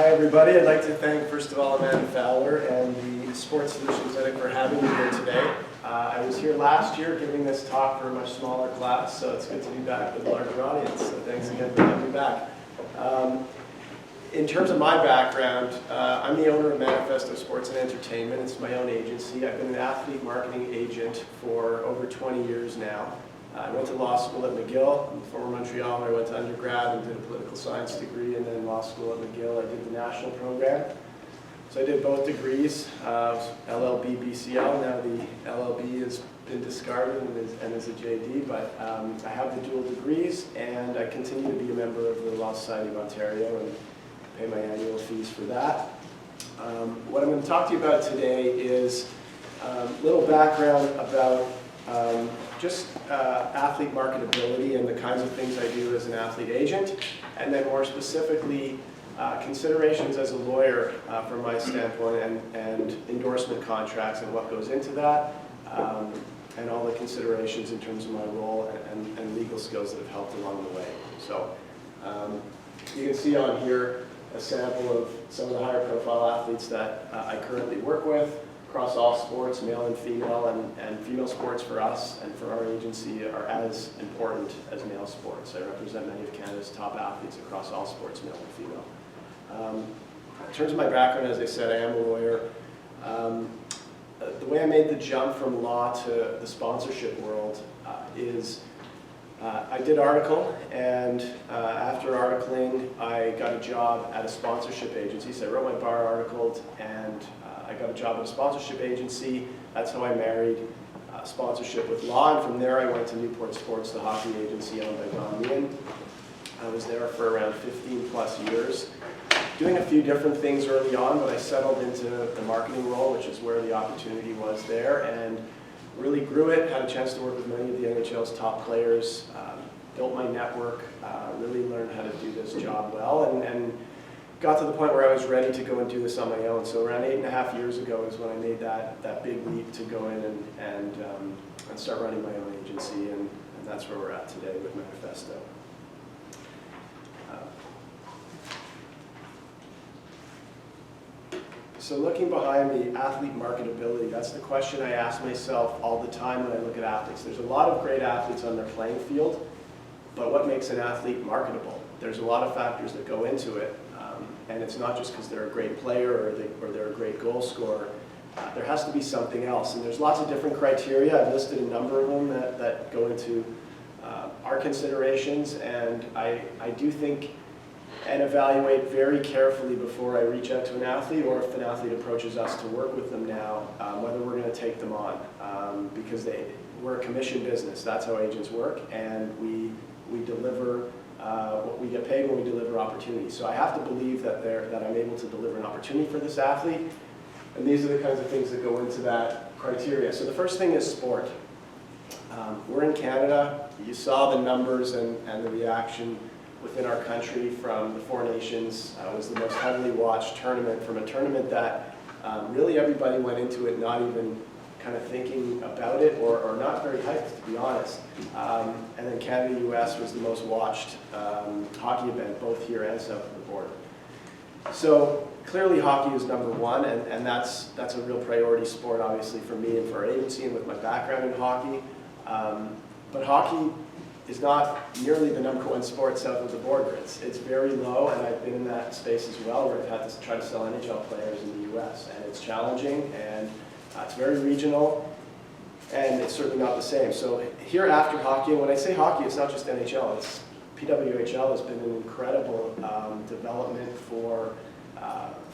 Hi everybody, I'd like to thank first of all Amanda Fowler and the Sports Solutions Clinic for having me here today. I was here last year giving this talk for a much smaller class, so it's good to be back with a larger audience, so thanks again for having me back. In terms of my background, I'm the owner of Manifesto Sports and Entertainment. It's my own agency. I've been an athlete marketing agent for over 20 years now. I went to law school at McGill. I'm from Montreal. I went to undergrad and did a political science degree, and then law school at McGill. I did the national program. So I did both degrees, LLB, BCL. Now the LLB has been discarded and is a JD, but I have the dual degrees, and I continue to be a member of the Law Society of Ontario and pay my annual fees for that. What I'm going to talk to you about today is a little background about just athlete marketability and the kinds of things I do as an athlete agent, and then more specifically considerations as a lawyer from my standpoint, and endorsement contracts and what goes into that, and all the considerations in terms of my role and legal skills that have helped along the way. So you can see on here a sample of some of the higher profile athletes that I currently work with across all sports, male and female, and female sports for us and for our agency are as important as male sports. I represent many of Canada's top athletes across all sports, male and female. In terms of my background, as I said, I am a lawyer. The way I made the jump from law to the sponsorship world is I did article, and after articling, I got a job at a sponsorship agency. So I wrote my bar article, and I got a job at a sponsorship agency. That's how I married sponsorship with law, and from there I went to Newport Sports, the hockey agency owned by Don Meehan. I was there for around 15 plus years, doing a few different things early on, but I settled into the marketing role, which is where the opportunity was there, and really grew it, had a chance to work with many of the NHL's top players, built my network, really learned how to do this job well, and got to the point where I was ready to go and do this on my own. So around 8.5 years ago is when I made that big leap to go in and start running my own agency, and that's where we're at today with Manifesto. So looking behind me, athlete marketability, that's the question I ask myself all the time when I look at athletes. There's a lot of great athletes on their playing field, but what makes an athlete marketable? There's a lot of factors that go into it, and it's not just because they're a great player or they're a great goal scorer. There has to be something else, and there's lots of different criteria. I've listed a number of them that go into our considerations, and I do think and evaluate very carefully before I reach out to an athlete, or if an athlete approaches us to work with them now, whether we're going to take them on, because we're a commission business. That's how agents work, and we deliver what we get paid when we deliver opportunities. So I have to believe that I'm able to deliver an opportunity for this athlete, and these are the kinds of things that go into that criteria. So the first thing is sport. We're in Canada. You saw the numbers and the reaction within our country from the Four Nations. It was the most heavily watched tournament, from a tournament that really everybody went into it not even kind of thinking about it, or not very hyped, to be honest. And then Canada-US was the most watched hockey event, both here and south of the border. So clearly hockey is number one, and that's a real priority sport, obviously, for me and for our agency, and with my background in hockey. But hockey is not nearly the number one sport south of the border. It's very low, and I've been in that space as well, where I've had to try to sell NHL players in the US, and it's challenging, and it's very regional, and it's certainly not the same. So here after hockey, and when I say hockey, it's not just NHL, it's PWHL has been an incredible development for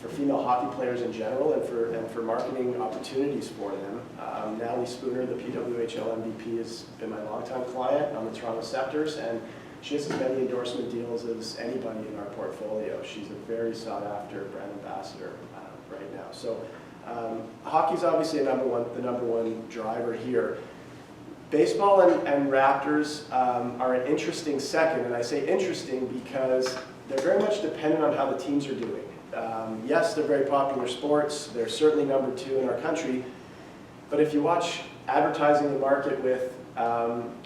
female hockey players in general, and for marketing opportunities for them. Natalie Spooner, the PWHL MVP, has been my longtime client on the Toronto Scepters, and she has as many endorsement deals as anybody in our portfolio. She's a very sought after brand ambassador right now. So hockey's obviously the number one driver here. Baseball and Raptors are an interesting second, and I say interesting because they're very much dependent on how the teams are doing. Yes, they're very popular sports. They're certainly number two in our country. But if you watch advertising the market with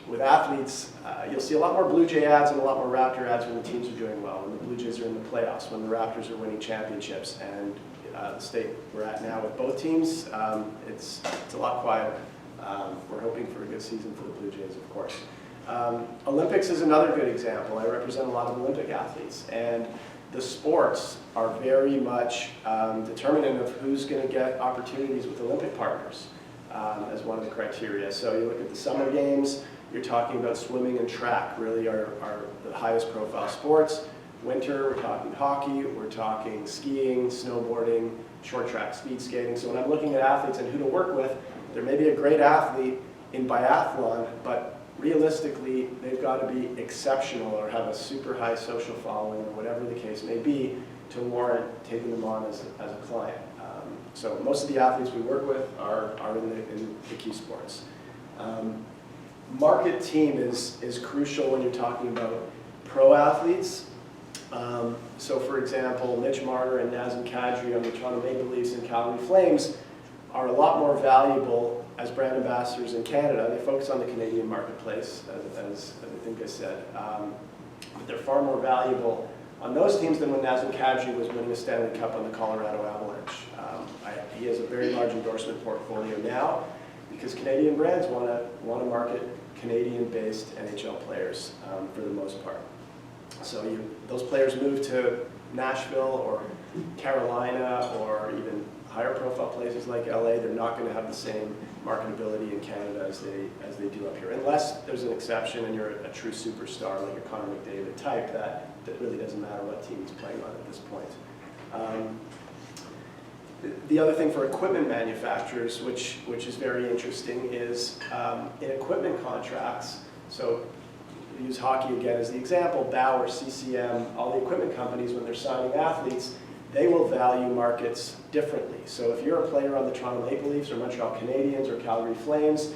With athletes, you'll see a lot more Blue Jay ads and a lot more Raptor ads when the teams are doing well, when the Blue Jays are in the playoffs, when the Raptors are winning championships. And the state we're at now with both teams, it's a lot quieter. We're hoping for a good season for the Blue Jays, of course. Olympics is another good example. I represent a lot of Olympic athletes, and the sports are very much determinant of who's going to get opportunities with Olympic partners as one of the criteria. So you look at the summer games, you're talking about swimming and track really are the highest profile sports. Winter, we're talking hockey, we're talking skiing, snowboarding, short track, speed skating. So when I'm looking at athletes and who to work with, there may be a great athlete in biathlon, but realistically, they've got to be exceptional or have a super high social following or whatever the case may be to warrant taking them on as a client. So most of the athletes we work with are in the key sports. Market team is crucial when you're talking about pro athletes. So for example, Mitch Marner and Nazem Kadri on the Toronto Maple Leafs and Calgary Flames are a lot more valuable as brand ambassadors in Canada. They focus on the Canadian marketplace, as I think I said. But they're far more valuable on those teams than when Nazem Kadri was winning a Stanley Cup on the Colorado Avalanche. He has a very large endorsement portfolio now because Canadian brands want to market Canadian-based NHL players for the most part. So those players move to Nashville or Carolina or even higher profile places like LA, they're not going to have the same marketability in Canada as they do up here, unless there's an exception and you're a true superstar like a Connor McDavid type that really doesn't matter what team he's playing on at this point. The other thing for equipment manufacturers, which is very interesting, is in equipment contracts, so use hockey again as the example, Bauer, CCM, all the equipment companies, when they're signing athletes, they will value markets differently. So if you're a player on the Toronto Maple Leafs or Montreal Canadiens or Calgary Flames,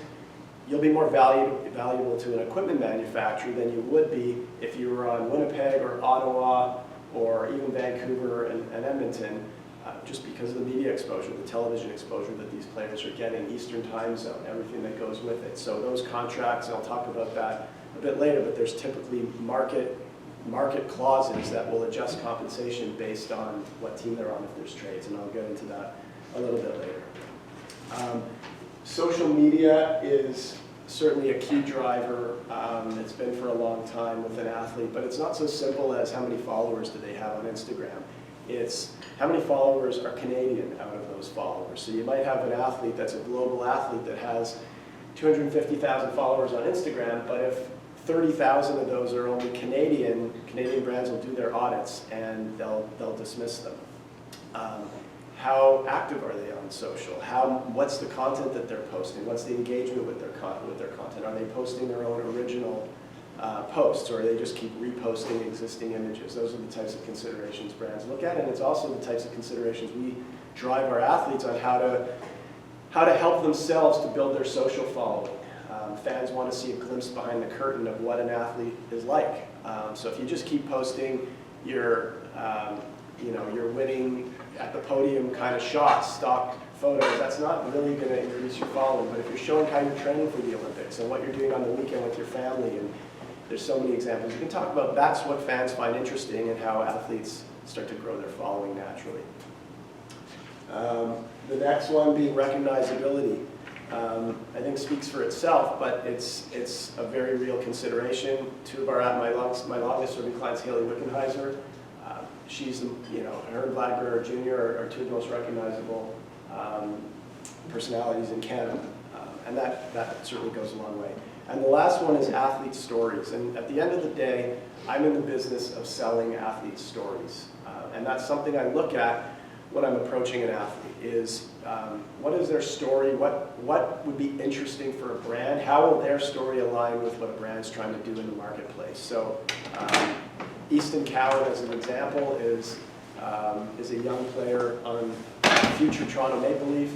you'll be more valuable to an equipment manufacturer than you would be if you were on Winnipeg or Ottawa or even Vancouver and Edmonton, just because of the media exposure, the television exposure that these players are getting, Eastern time zone, everything that goes with it. So those contracts, and I'll talk about that a bit later, but there's typically market clauses that will adjust compensation based on what team they're on if there's trades, and I'll get into that a little bit later. Social media is certainly a key driver. It's been for a long time with an athlete, but it's not so simple as how many followers do they have on Instagram. It's how many followers are Canadian out of those followers. So you might have an athlete that's a global athlete that has 250,000 followers on Instagram, but if 30,000 of those are only Canadian brands will do their audits and they'll dismiss them. How active are they on social? What's the content that they're posting? What's the engagement with their content? Are they posting their own original posts, or they just keep reposting existing images? Those are the types of considerations brands look at, and it's also the types of considerations we drive our athletes on how to help themselves to build their social following. Fans want to see a glimpse behind the curtain of what an athlete is like. So if you just keep posting your winning at the podium kind of shots, stock photos, that's not really going to increase your following. But if you're showing how you're training for the Olympics and what you're doing on the weekend with your family, and there's so many examples you can talk about, that's what fans find interesting and how athletes start to grow their following naturally. The next one being recognizability. I think speaks for itself, but it's a very real consideration. My longest serving clients, Haley Wickenheiser. She's, her and Vlad Guerrero Jr. are two of the most recognizable personalities in Canada, and that certainly goes a long way. And the last one is athlete stories. And at the end of the day, I'm in the business of selling athlete stories, and that's something I look at when I'm approaching an athlete. Is what is their story? What would be interesting for a brand? How will their story align with what a brand's trying to do in the marketplace? So Easton Cowan, as an example, is a young player on future Toronto Maple Leaf.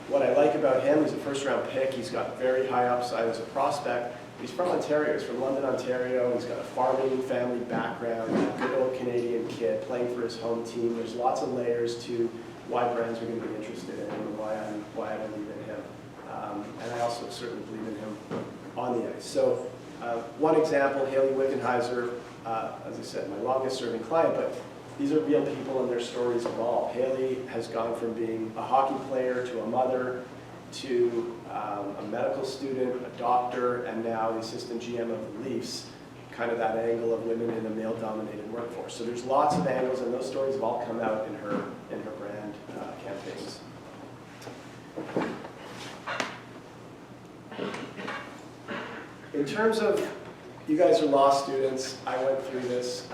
What I like about him, he's a first-round pick. He's got very high upside as a prospect. He's from Ontario. He's from London, Ontario. He's got a farming family background, good old Canadian kid playing for his home team. There's lots of layers to why brands are going to be interested in him and why I believe in him. And I also certainly believe in him on the ice. So one example, Haley Wickenheiser, as I said, my longest serving client, but these are real people and their stories evolve. Haley has gone from being a hockey player to a mother to a medical student, a doctor, and now the assistant GM of the Leafs, kind of that angle of women in a male-dominated workforce. So there's lots of angles, and those stories have all come out in her brand campaigns. In terms of, you guys are law students, I went through this.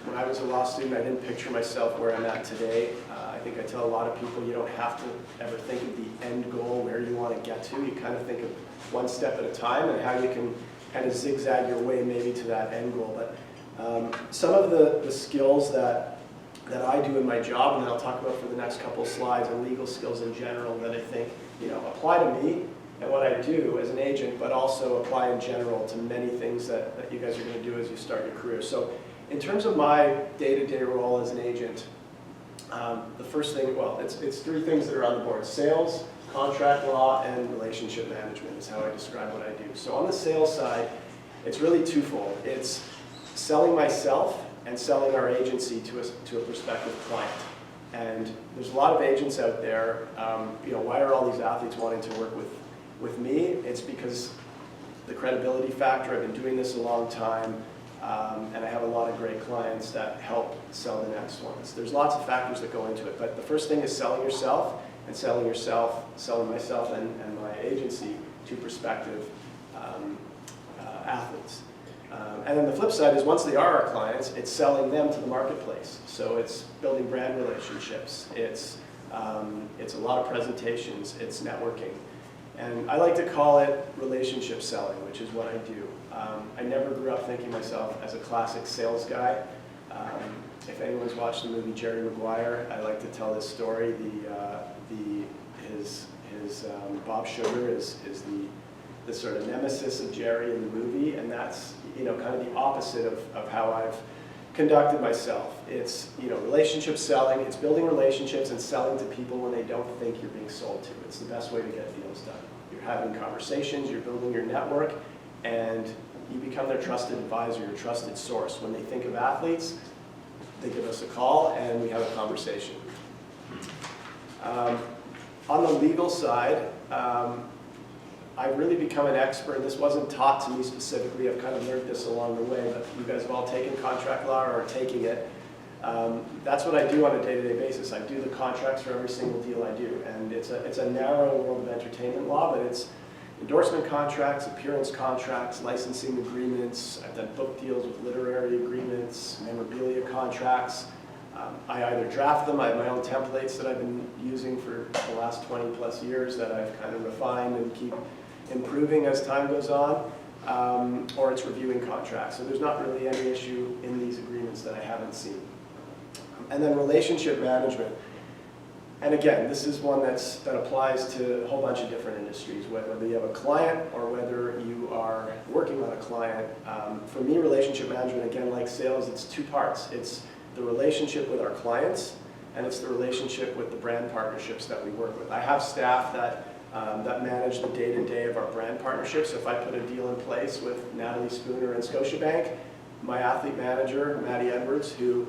When I was a law student, I didn't picture myself where I'm at today. I think I tell a lot of people you don't have to ever think of the end goal, where you want to get to. You kind of think of one step at a time and how you can kind of zigzag your way maybe to that end goal. But some of the skills that I do in my job, and then I'll talk about for the next couple of slides, and legal skills in general that I think apply to me and what I do as an agent, but also apply in general to many things that you guys are going to do as you start your career. So in terms of my day-to-day role as an agent, the first thing, well, it's three things that are on the board: sales, contract law, and relationship management is how I describe what I do. So on the sales side, it's really twofold. It's selling myself and selling our agency to a prospective client. And there's a lot of agents out there. Why are all these athletes wanting to work with me? It's because the credibility factor. I've been doing this a long time, and I have a lot of great clients that help sell the next ones. There's lots of factors that go into it, but the first thing is selling yourself, and selling myself and my agency to prospective athletes. And then the flip side is, once they are our clients, it's selling them to the marketplace. So it's building brand relationships, it's a lot of presentations, it's networking. And I like to call it relationship selling, which is what I do. I never grew up thinking myself as a classic sales guy. If anyone's watched the movie Jerry Maguire, I like to tell this story. His Bob Sugar is the sort of nemesis of Jerry in the movie, and that's kind of the opposite of how I've conducted myself. It's relationship selling. It's building relationships and selling to people when they don't think you're being sold to. It's the best way to get deals done. You're having conversations, you're building your network, and you become their trusted advisor, your trusted source. When they think of athletes, they give us a call and we have a conversation. On the legal side, I've really become an expert. This wasn't taught to me specifically. I've kind of learned this along the way, but you guys have all taken contract law or are taking it. That's what I do on a day-to-day basis. I do the contracts for every single deal I do, and it's a narrow world of entertainment law, but it's endorsement contracts, appearance contracts, licensing agreements. I've done book deals with literary agreements, memorabilia contracts. I either draft them, I have my own templates that I've been using for the last 20 plus years that I've kind of refined and keep improving as time goes on, or it's reviewing contracts. So there's not really any issue in these agreements that I haven't seen. And then relationship management. And again, this is one that applies to a whole bunch of different industries, whether you have a client or whether you are working on a client. For me, relationship management, again, like sales, it's two parts. It's the relationship with our clients, and it's the relationship with the brand partnerships that we work with. I have staff that manage the day-to-day of our brand partnerships. So if I put a deal in place with Natalie Spooner and Scotiabank, my athlete manager, Maddie Edwards, who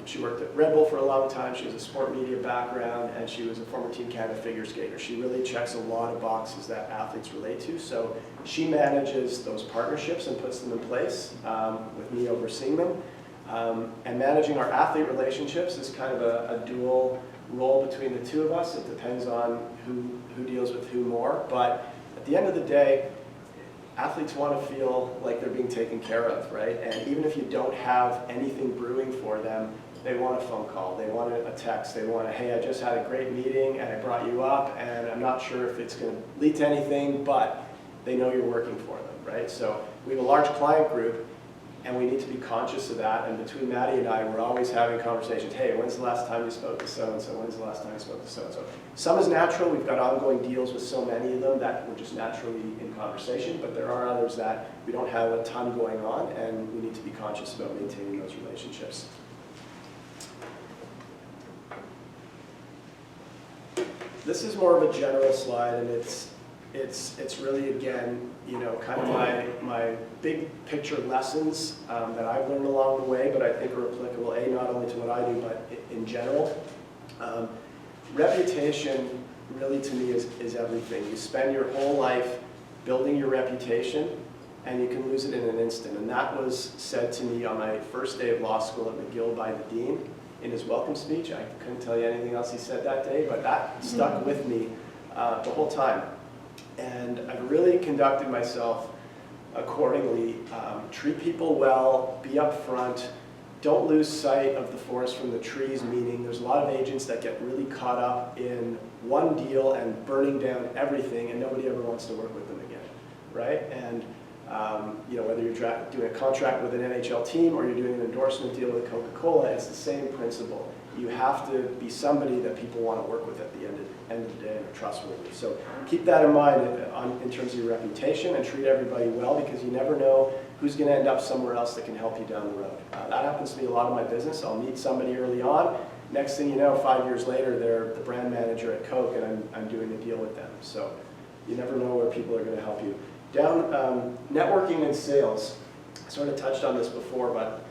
she worked at Red Bull for a long time. She has a sport media background, and she was a former Team Canada figure skater. She really checks a lot of boxes that athletes relate to. So she manages those partnerships and puts them in place with me overseeing them. And managing our athlete relationships is kind of a dual role between the two of us. It depends on who deals with who more. But at the end of the day, athletes want to feel like they're being taken care of, right? And even if you don't have anything brewing for them, they want a phone call, they want a text, they want hey, I just had a great meeting and I brought you up and I'm not sure if it's going to lead to anything, but they know you're working for them, right? So we have a large client group and we need to be conscious of that. And between Maddie and I, we're always having conversations. Hey, when's the last time you spoke to so-and-so? When's the last time you spoke to so-and-so? Some is natural. We've got ongoing deals with so many of them that we're just naturally in conversation. But there are others that we don't have a ton going on, and we need to be conscious about maintaining those relationships. This is more of a general slide, and it's it's really, again, you know, kind of my big picture lessons that I've learned along the way, but I think are applicable, not only to what I do, but in general. Reputation really, to me, is everything. You spend your whole life building your reputation, and you can lose it in an instant. And that was said to me on my first day of law school at McGill by the dean in his welcome speech. I couldn't tell you anything else he said that day, but that stuck with me the whole time. And I've really conducted myself accordingly. Treat people well, be upfront, don't lose sight of the forest from the trees, meaning there's a lot of agents that get really caught up in one deal and burning down everything, and nobody ever wants to work with them again, right? And you know, whether you're doing a contract with an NHL team or you're doing an endorsement deal with Coca-Cola, it's the same principle. You have to be somebody that people want to work with at the end of the day and are trustworthy. So keep that in mind in terms of your reputation, and treat everybody well, because you never know who's going to end up somewhere else that can help you down the road. That happens to me a lot in my business. I'll meet somebody early on. Next thing you know, 5 years later, they're the brand manager at Coke, and I'm doing a deal with them. So you never know where people are going to help you. Down networking and sales. I sort of touched on this before, but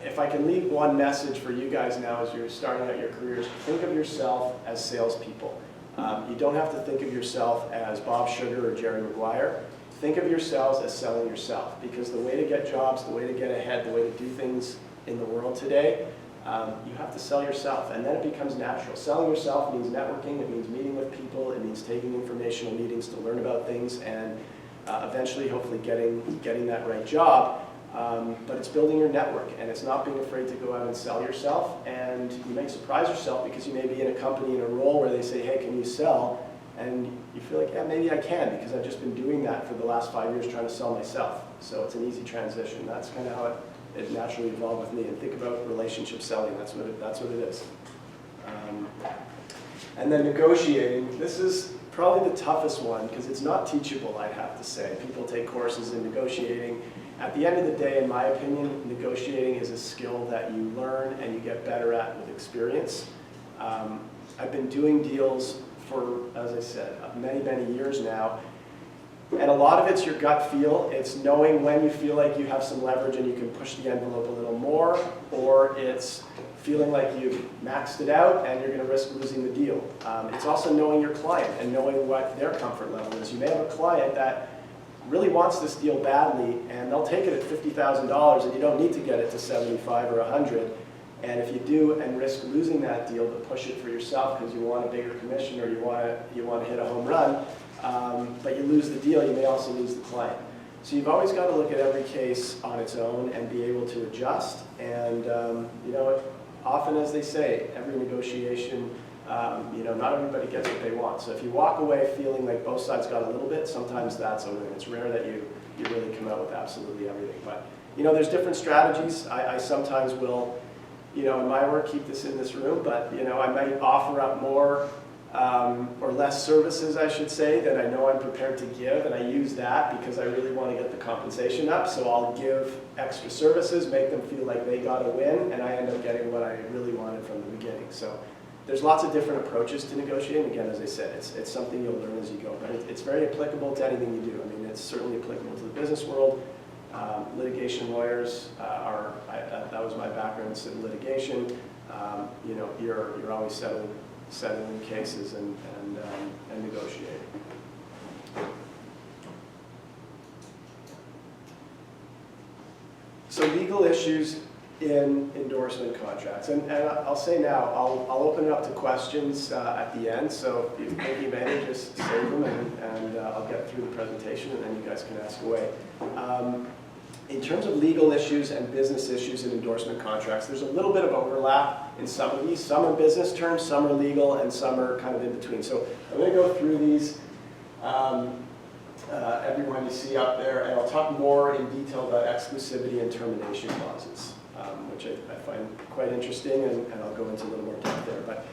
if I can leave one message for you guys now as you're starting out your careers, think of yourself as salespeople. You don't have to think of yourself as Bob Sugar or Jerry Maguire. Think of yourselves as selling yourself, because the way to get jobs, the way to get ahead, the way to do things in the world today, you have to sell yourself, and then it becomes natural. Selling yourself means networking, it means meeting with people, it means taking informational meetings to learn about things, and eventually, hopefully, getting that right job. But it's building your network, and it's not being afraid to go out and sell yourself. And you may surprise yourself, because you may be in a company in a role where they say, hey, can you sell? And you feel like, yeah, maybe I can, because I've just been doing that for the last 5 years trying to sell myself. So it's an easy transition. That's kind of how it naturally evolved with me. And think about relationship selling. That's what it is. And then negotiating. This is probably the toughest one, because it's not teachable, I'd have to say. People take courses in negotiating. At the end of the day, in my opinion, negotiating is a skill that you learn and you get better at with experience. I've been doing deals for, as I said, many, many years now. And a lot of it's your gut feel. It's knowing when you feel like you have some leverage and you can push the envelope a little more, or it's feeling like you've maxed it out and you're going to risk losing the deal. It's also knowing your client and knowing what their comfort level is. You may have a client that really wants this deal badly, and they'll take it at $50,000, and you don't need to get it to 75 or 100. And if you do and risk losing that deal, but push it for yourself because you want a bigger commission or you want to hit a home run, but you lose the deal, you may also lose the client. So you've always got to look at every case on its own and be able to adjust. And you know, often, as they say, every negotiation, you know, not everybody gets what they want. So if you walk away feeling like both sides got a little bit, sometimes that's a win. It's rare that you really come out with absolutely everything. But you know, there's different strategies. I sometimes will, you know, in my work, keep this in this room, but you know, I might offer up more or less services, I should say, that I know I'm prepared to give, and I use that because I really want to get the compensation up. So I'll give extra services, make them feel like they got a win, and I end up getting what I really wanted from the beginning. So there's lots of different approaches to negotiating. Again, as I said, it's something you'll learn as you go, but it's very applicable to anything you do. I mean, it's certainly applicable to the business world. Litigation lawyers that was my background in litigation. You know, you're always settling cases and negotiating. So legal issues in endorsement contracts, and I'll say now, I'll open it up to questions at the end. So if you think of any, just save them, and I'll get through the presentation, and then you guys can ask away. In terms of legal issues and business issues in endorsement contracts, there's a little bit of overlap in some of these. Some are business terms, some are legal, and some are kind of in between. So I'm going to go through these, everyone you see up there, and I'll talk more in detail about exclusivity and termination clauses, which I find quite interesting, and I'll go into a little more depth there. But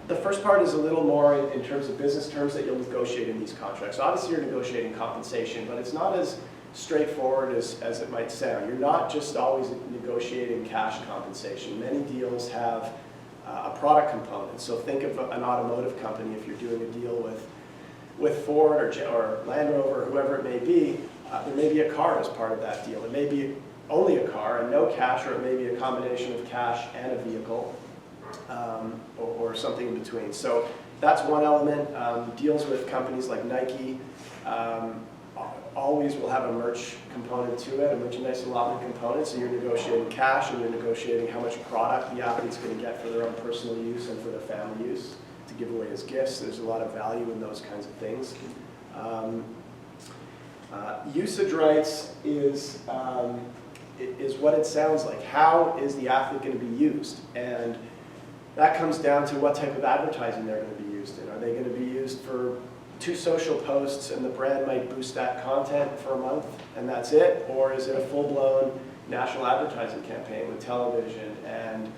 the first part is a little more in terms of business terms that you'll negotiate in these contracts. Obviously, you're negotiating compensation, but it's not as straightforward as it might sound. You're not just always negotiating cash compensation. Many deals have a product component. So think of an automotive company. If you're doing a deal with With Ford or Land Rover or whoever it may be, there may be a car as part of that deal. It may be only a car and no cash, or it may be a combination of cash and a vehicle, or something in between. So that's one element. Deals with companies like Nike always will have a merch component to it, a merchandise allotment component. So you're negotiating cash and you're negotiating how much product the athlete's going to get for their own personal use and for their family use to give away as gifts. There's a lot of value in those kinds of things. Usage rights is what it sounds like. How is the athlete going to be used? And that comes down to what type of advertising they're going to be used in. Are they going to be used for 2 social posts and the brand might boost that content for a month and that's it? Or is it a full-blown national advertising campaign with television and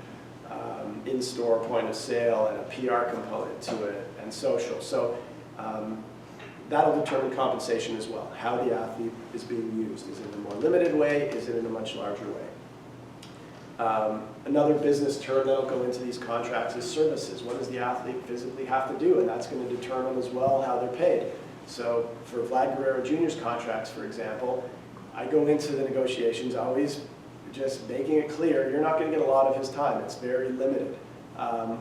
in-store point of sale and a PR component to it and social? So that'll determine compensation as well, how the athlete is being used. Is it in a more limited way? Is it in a much larger way? Another business term that'll go into these contracts is services. What does the athlete physically have to do? And that's going to determine as well how they're paid. So for Vlad Guerrero Jr.'s contracts, for example, I go into the negotiations always just making it clear you're not going to get a lot of his time. It's very limited.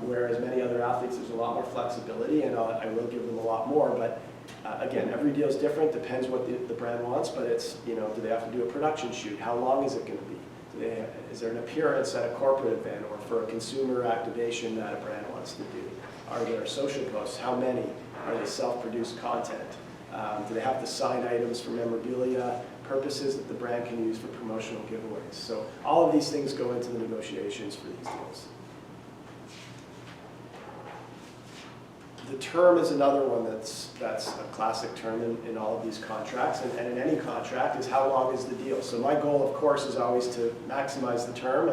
Whereas many other athletes, there's a lot more flexibility, and I will give them a lot more. But again, every deal is different, depends what the brand wants, but it's, do they have to do a production shoot? How long is it going to be? Is there an appearance at a corporate event or for a consumer activation that a brand wants to do? Are there social posts? How many? Are they self-produced content? Do they have to sign items for memorabilia purposes that the brand can use for promotional giveaways? So all of these things go into the negotiations for these deals. The term is another one that's a classic term in all of these contracts, and in any contract is how long is the deal. So my goal, of course, is always to maximize the term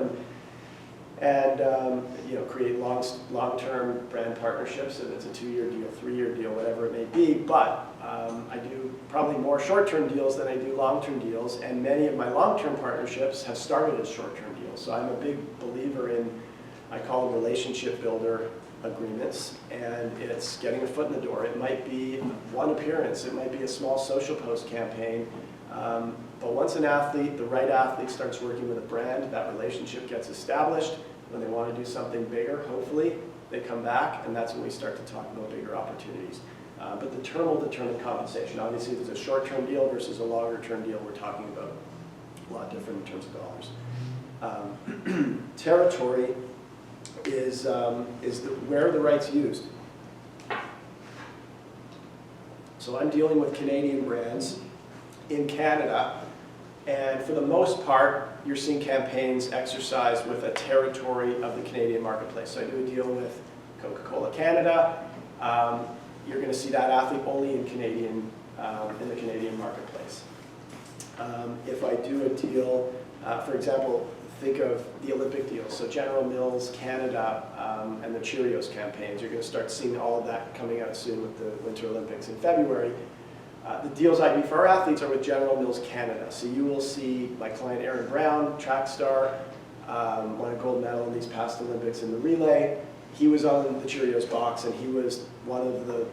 and create long-term brand partnerships. If it's a 2-year deal, 3-year deal, whatever it may be. But I do probably more short-term deals than I do long-term deals, and many of my long-term partnerships have started as short-term deals. So I'm a big believer in, I call them relationship builder agreements, and it's getting a foot in the door. It might be one appearance, it might be a small social post campaign, but once an athlete, the right athlete, starts working with a brand, that relationship gets established. When they want to do something bigger, hopefully, they come back, and that's when we start to talk about bigger opportunities. But the term will determine compensation. Obviously, if it's a short-term deal versus a longer-term deal, we're talking about a lot different in terms of dollars. Territory is where are the rights used. So I'm dealing with Canadian brands in Canada, and for the most part, you're seeing campaigns exercised with a territory of the Canadian marketplace. So I do a deal with Coca-Cola Canada. You're going to see that athlete only in the Canadian marketplace. If I do a deal, for example, think of the Olympic deals. So General Mills, Canada, and the Cheerios campaigns. You're going to start seeing all of that coming out soon with the Winter Olympics in February. The deals I do for our athletes are with General Mills Canada. So you will see my client Aaron Brown, track star, won a gold medal in these past Olympics in the relay. He was on the Cheerios box, and he was one of the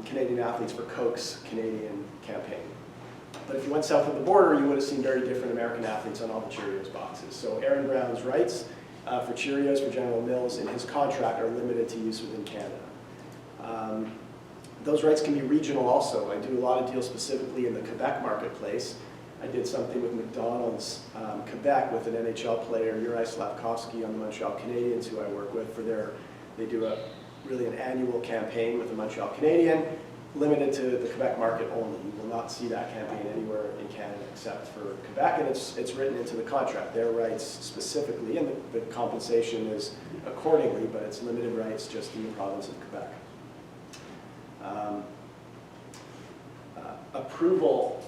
Canadian athletes for Coke's Canadian campaign. But if you went south of the border, you would have seen very different American athletes on all the Cheerios boxes. So Aaron Brown's rights for Cheerios, for General Mills, in his contract are limited to use within Canada. Those rights can be regional also. I do a lot of deals specifically in the Quebec marketplace. I did something with McDonald's Quebec with an NHL player, Uri Slavkovsky, on the Montreal Canadiens, who I work with. They do an annual campaign with the Montreal Canadiens, limited to the Quebec market only. You will not see that campaign anywhere in Canada except for Quebec, and it's written into the contract, their rights specifically, and the compensation is accordingly, but it's limited rights just in the province of Quebec. Approval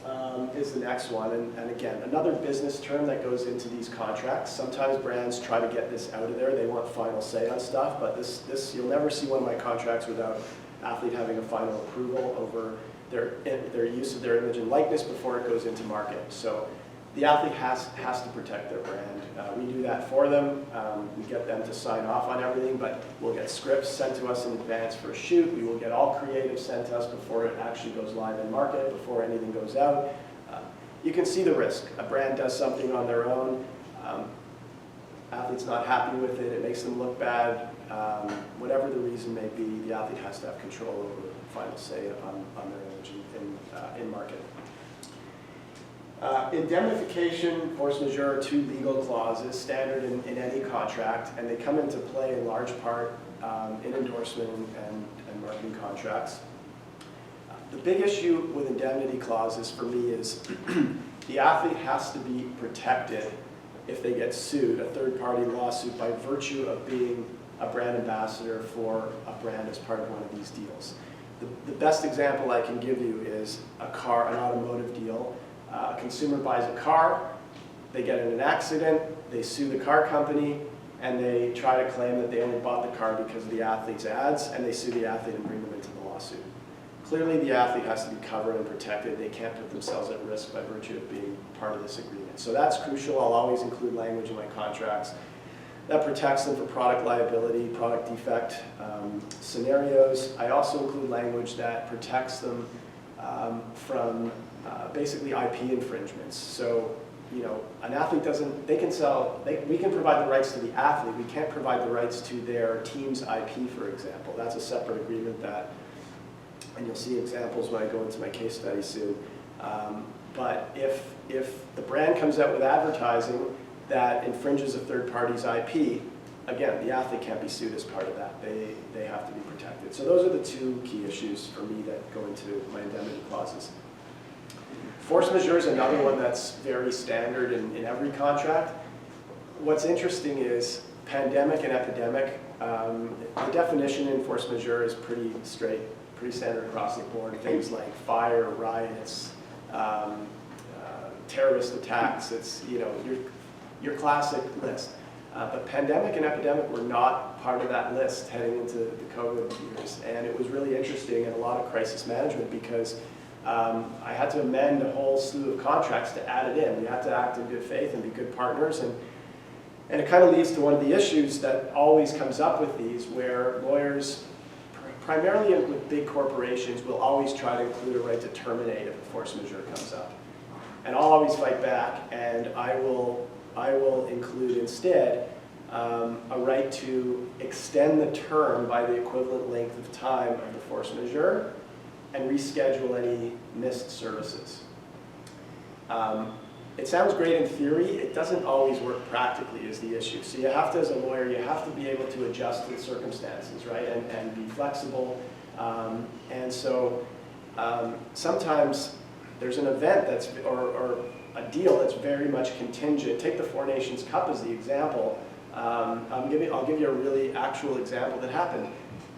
is the next one, and again, another business term that goes into these contracts. Sometimes brands try to get this out of there. They want final say on stuff, but this you'll never see one of my contracts without athlete having a final approval over their use of their image and likeness before it goes into market. So the athlete has to protect their brand. We do that for them. We get them to sign off on everything, but we'll get scripts sent to us in advance for a shoot. We will get all creative sent to us before it actually goes live in market, before anything goes out. You can see the risk. A brand does something on their own. Athlete's not happy with it. It makes them look bad. Whatever the reason may be, the athlete has to have control over the final say on their image in market. Indemnification, force majeure are two legal clauses standard in any contract, and they come into play in large part in endorsement and marketing contracts. The big issue with indemnity clauses for me is the athlete has to be protected if they get sued, a third-party lawsuit, by virtue of being a brand ambassador for a brand as part of one of these deals. The best example I can give you is an automotive deal. A consumer buys a car, they get in an accident, they sue the car company, and they try to claim that they only bought the car because of the athlete's ads, and they sue the athlete and bring them into the lawsuit. Clearly, the athlete has to be covered and protected. They can't put themselves at risk by virtue of being part of this agreement. So that's crucial. I'll always include language in my contracts that protects them for product liability, product defect scenarios. I also include language that protects them from basically IP infringements. So, you know, an athlete doesn't, we can provide the rights to the athlete, we can't provide the rights to their team's IP, for example. That's a separate agreement that, and you'll see examples when I go into my case study soon. But if the brand comes out with advertising that infringes a third party's IP, again, the athlete can't be sued as part of that. They have to be protected. So those are the two key issues for me that go into my indemnity clauses. Force majeure is another one that's very standard in every contract. What's interesting is pandemic and epidemic. The definition in force majeure is pretty standard across the board. Things like fire, riots, terrorist attacks. It's, you know, your classic list. But pandemic and epidemic were not part of that list heading into the COVID years. And it was really interesting and a lot of crisis management because I had to amend a whole slew of contracts to add it in. We had to act in good faith and be good partners. And it kind of leads to one of the issues that always comes up with these, where lawyers, primarily with big corporations, will always try to include a right to terminate if a force majeure comes up. And I'll always fight back, and I will include instead a right to extend the term by the equivalent length of time of the force majeure and reschedule any missed services. It sounds great in theory, it doesn't always work practically is the issue. So you have to, as a lawyer, you have to be able to adjust to the circumstances, right, and be flexible. And so sometimes there's an event that's, or a deal that's very much contingent. Take the Four Nations Cup as the example. I'll give you a really actual example that happened.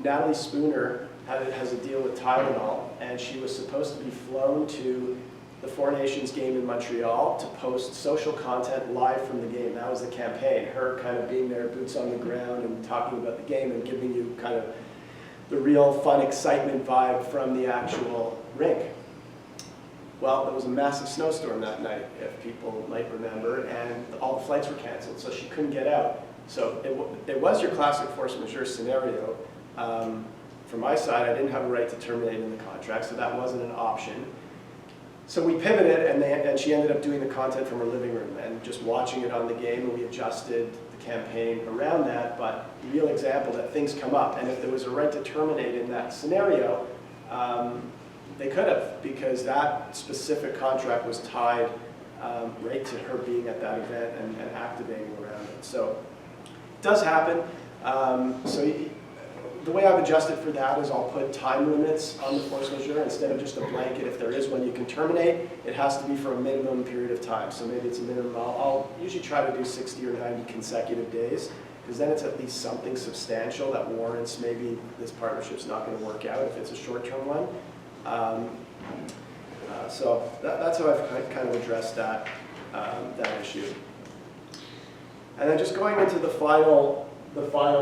Natalie Spooner has a deal with Tylenol, and she was supposed to be flown to the Four Nations game in Montreal to post social content live from the game. That was the campaign, her kind of being there, boots on the ground, and talking about the game and giving you kind of the real fun, excitement vibe from the actual rink. Well, there was a massive snowstorm that night, if people might remember, and all the flights were canceled, so she couldn't get out. So it was your classic force majeure scenario. From my side, I didn't have a right to terminate in the contract, so that wasn't an option. So we pivoted, and she ended up doing the content from her living room and just watching it on the game, and we adjusted the campaign around that. But real example that things come up, and if there was a right to terminate in that scenario, they could have, because that specific contract was tied right to her being at that event and activating around it. So it does happen. The way I've adjusted for that is I'll put time limits on the force majeure instead of just a blanket. If there is one you can terminate, it has to be for a minimum period of time. So maybe it's a minimum. I'll usually try to do 60 or 90 consecutive days, because then it's at least something substantial that warrants maybe this partnership's not going to work out if it's a short-term one. So that's how I've kind of addressed that issue. And then just going into the final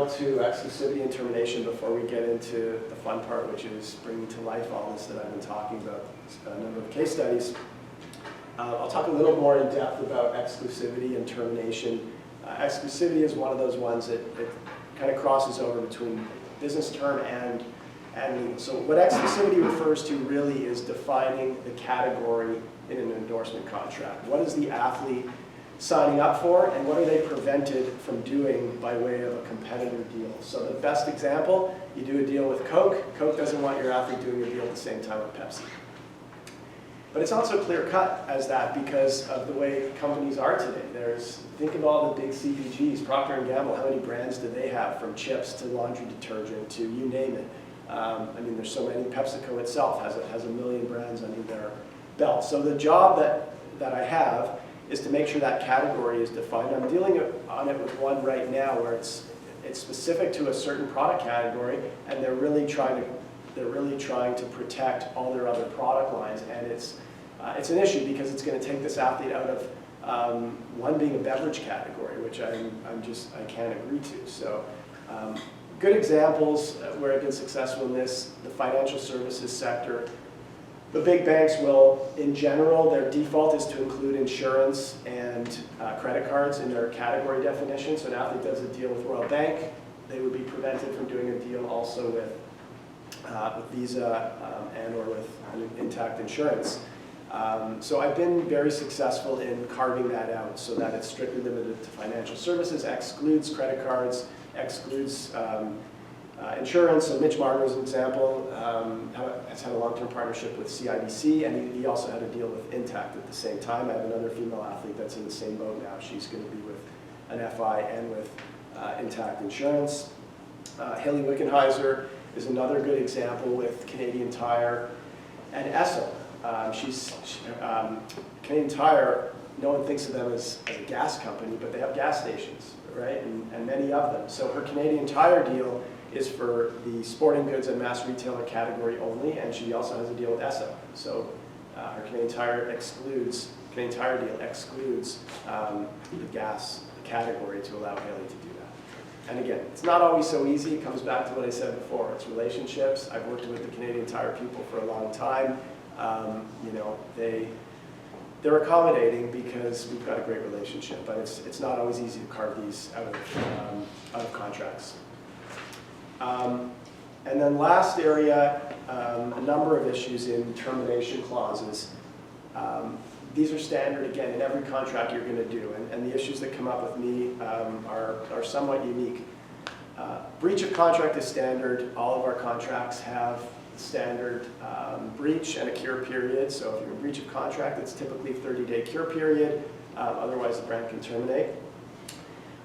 two, exclusivity and termination, before we get into the fun part, which is bringing to life all this that I've been talking about, a number of case studies. I'll talk a little more in depth about exclusivity and termination. Exclusivity is one of those ones that kind of crosses over between business term and legal. So what exclusivity refers to really is defining the category in an endorsement contract. What is the athlete signing up for, and what are they prevented from doing by way of a competitor deal? So the best example, you do a deal with Coke. Coke doesn't want your athlete doing a deal at the same time with Pepsi. But it's also clear-cut as that because of the way companies are today. Think of all the big CPGs, Procter & Gamble, how many brands do they have, from chips to laundry detergent to you name it. I mean, there's so many. PepsiCo itself has a million brands under their belt. So the job that I have is to make sure that category is defined. I'm dealing on it with one right now where it's specific to a certain product category, and they're really trying to protect all their other product lines, and it's an issue because it's going to take this athlete out of one being a beverage category, which I can't agree to. So good examples where I've been successful in this: the financial services sector. The big banks will, in general, their default is to include insurance and credit cards in their category definition. So an athlete does a deal with Royal Bank, they would be prevented from doing a deal also with Visa and or with Intact Insurance. So I've been very successful in carving that out so that it's strictly limited to financial services, excludes credit cards, excludes insurance. So Mitch Marner, as an example, has had a long-term partnership with CIBC, and he also had a deal with Intact at the same time. I have another female athlete that's in the same boat now. She's going to be with an FI and with Intact Insurance. Haley Wickenheiser is another good example with Canadian Tire and Esso. Canadian Tire, no one thinks of them as a gas company, but they have gas stations, right? And many of them. So her Canadian Tire deal is for the sporting goods and mass retailer category only, and she also has a deal with Esso. So her Canadian Tire deal excludes the gas category to allow Haley to do that. And again, it's not always so easy. It comes back to what I said before. It's relationships. I've worked with the Canadian Tire people for a long time. They're accommodating because we've got a great relationship, but it's not always easy to carve these out of contracts. And then last area, a number of issues in termination clauses. These are standard, again, in every contract you're going to do, and the issues that come up with me are somewhat unique. Breach of contract is standard. All of our contracts have standard breach and a cure period. So if you're in breach of contract, it's typically a 30-day cure period. Otherwise, the brand can terminate.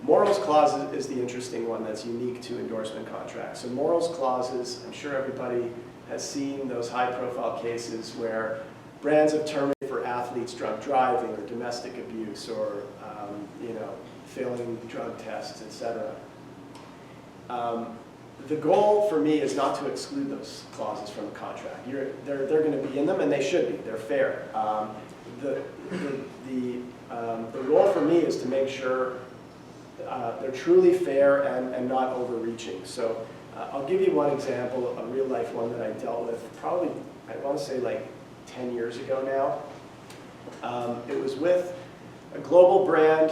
Morals clause is the interesting one that's unique to endorsement contracts. So morals clauses, I'm sure everybody has seen those high-profile cases where brands have terminated for athletes drunk driving or domestic abuse or failing drug tests, etc. The goal for me is not to exclude those clauses from a contract. They're going to be in them, and they should be. They're fair. The goal for me is to make sure they're truly fair and not overreaching. So I'll give you one example, a real life one that I dealt with probably, I want to say like 10 years ago now. It was with a global brand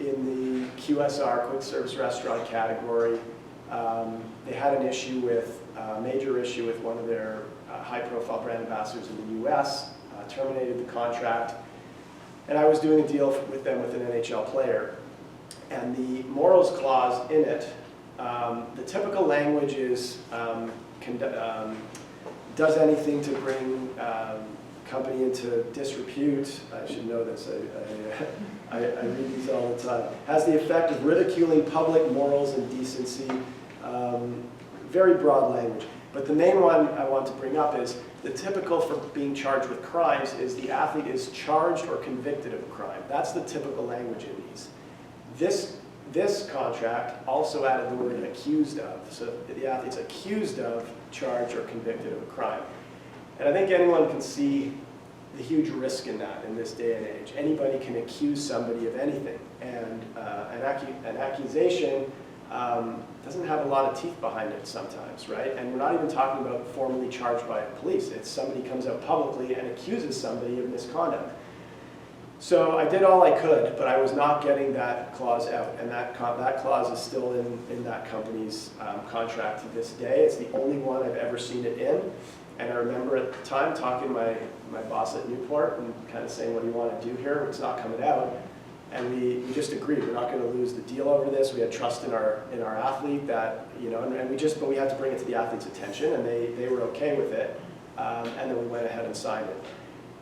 in the QSR, quick service restaurant category. They had an issue a major issue with one of their high-profile brand ambassadors in the US, terminated the contract, and I was doing a deal with them with an NHL player. And the morals clause in it, the typical language is does anything to bring company into disrepute. I should know this. I read these all the time. Has the effect of ridiculing public morals and decency. Very broad language. But the main one I want to bring up is the typical for being charged with crimes is the athlete is charged or convicted of a crime. That's the typical language in these. This contract also added the word accused of. So the athlete's accused of, charged, or convicted of a crime. And I think anyone can see the huge risk in that in this day and age. Anybody can accuse somebody of anything. And an accusation doesn't have a lot of teeth behind it sometimes, right? And we're not even talking about formally charged by police. It's somebody comes out publicly and accuses somebody of misconduct. So I did all I could, but I was not getting that clause out, and that clause is still in that company's contract to this day. It's the only one I've ever seen it in, and I remember at the time talking to my boss at Newport and kind of saying, what do you want to do here? It's not coming out. And we just agreed we're not going to lose the deal over this. We had trust in our athlete that, but we had to bring it to the athlete's attention, and they were okay with it, and then we went ahead and signed it.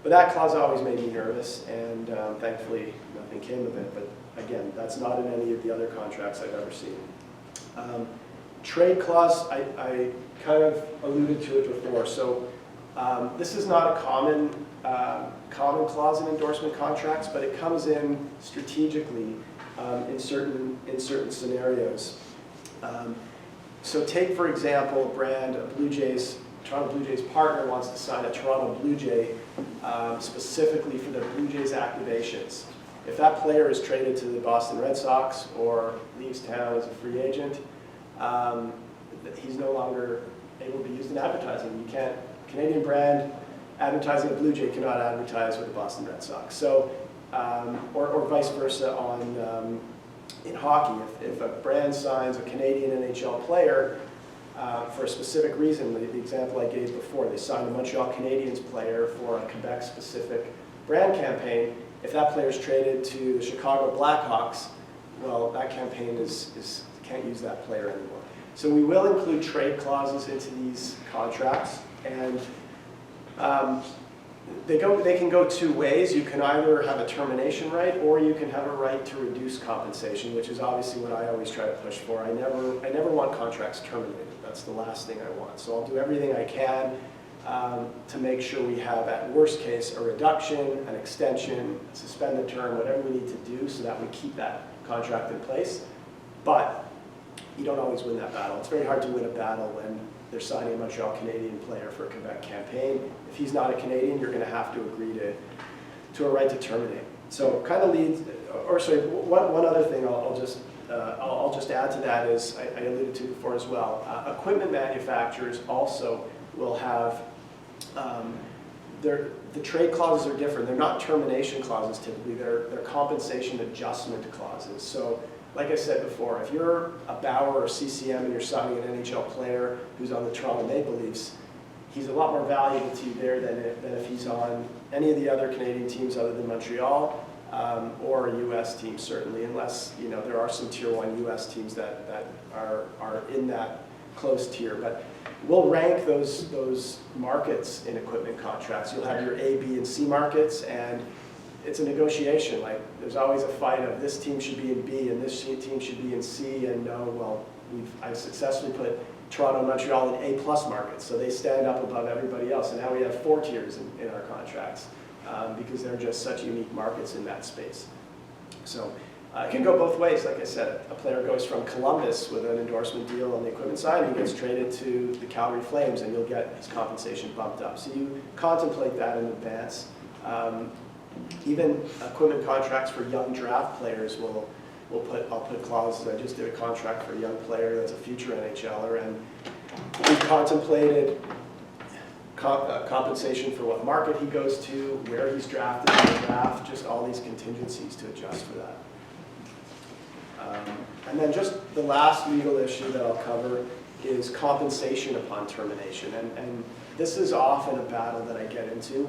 But that clause always made me nervous, and thankfully nothing came of it. But again, that's not in any of the other contracts I've ever seen. Trade clause, I kind of alluded to it before. So this is not a common clause in endorsement contracts, but it comes in strategically in certain scenarios. So take, for example, a brand, Toronto Blue Jays partner wants to sign a Toronto Blue Jay specifically for their Blue Jays activations. If that player is traded to the Boston Red Sox or leaves town as a free agent, he's no longer able to be used in advertising. You can't, Canadian brand advertising a Blue Jay cannot advertise with the Boston Red Sox. So, or vice versa in hockey. If a brand signs a Canadian NHL player for a specific reason, the example I gave before, they signed a Montreal Canadiens player for a Quebec-specific brand campaign. If that player is traded to the Chicago Blackhawks, well, that campaign can't use that player anymore. So we will include trade clauses into these contracts, and they can go two ways. You can either have a termination right, or you can have a right to reduce compensation, which is obviously what I always try to push for. I never want contracts terminated. That's the last thing I want. So I'll do everything I can to make sure we have, at worst case, a reduction, an extension, a suspended term, whatever we need to do so that we keep that contract in place. But you don't always win that battle. It's very hard to win a battle when they're signing a Montreal Canadian player for a Quebec campaign. If he's not a Canadian, you're going to have to agree to a right to terminate. So kind of leads, or sorry, one other thing I'll just add to that is, I alluded to before as well, equipment manufacturers also will have, the trade clauses are different. They're not termination clauses typically, they're compensation adjustment clauses. So like I said before, if you're a Bauer or CCM and you're signing an NHL player who's on the Toronto Maple Leafs, he's a lot more valuable to you there than if he's on any of the other Canadian teams other than Montreal, or a U.S. team certainly, unless there are some Tier 1 U.S. teams that are in that close tier. But we'll rank those markets in equipment contracts. You'll have your A, B, and C markets, and it's a negotiation. Like, there's always a fight of this team should be in B and this team should be in C, and no, well, I've successfully put Toronto and Montreal in A+ markets, so they stand up above everybody else, and now we have 4 tiers in our contracts because they're just such unique markets in that space. So it can go both ways. Like I said, a player goes from Columbus with an endorsement deal on the equipment side, and he gets traded to the Calgary Flames, and you'll get his compensation bumped up. So you contemplate that in advance. Even equipment contracts for young draft players I'll put clauses. I just did a contract for a young player that's a future NHLer, and we contemplated compensation for what market he goes to, where he's drafted in the draft, just all these contingencies to adjust for that. And then just the last legal issue that I'll cover is compensation upon termination. And this is often a battle that I get into,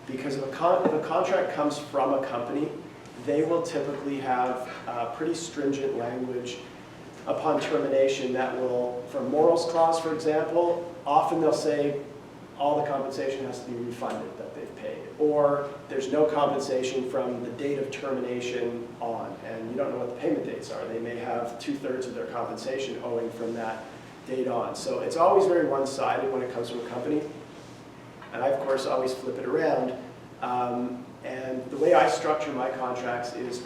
because if a contract comes from a company, they will typically have pretty stringent language upon termination that will, for a morals clause, for example, often they'll say all the compensation has to be refunded that they've paid, or there's no compensation from the date of termination on, and you don't know what the payment dates are. They may have 2/3 of their compensation owing from that date on. So it's always very one-sided when it comes from a company. And I, of course, always flip it around. And the way I structure my contracts is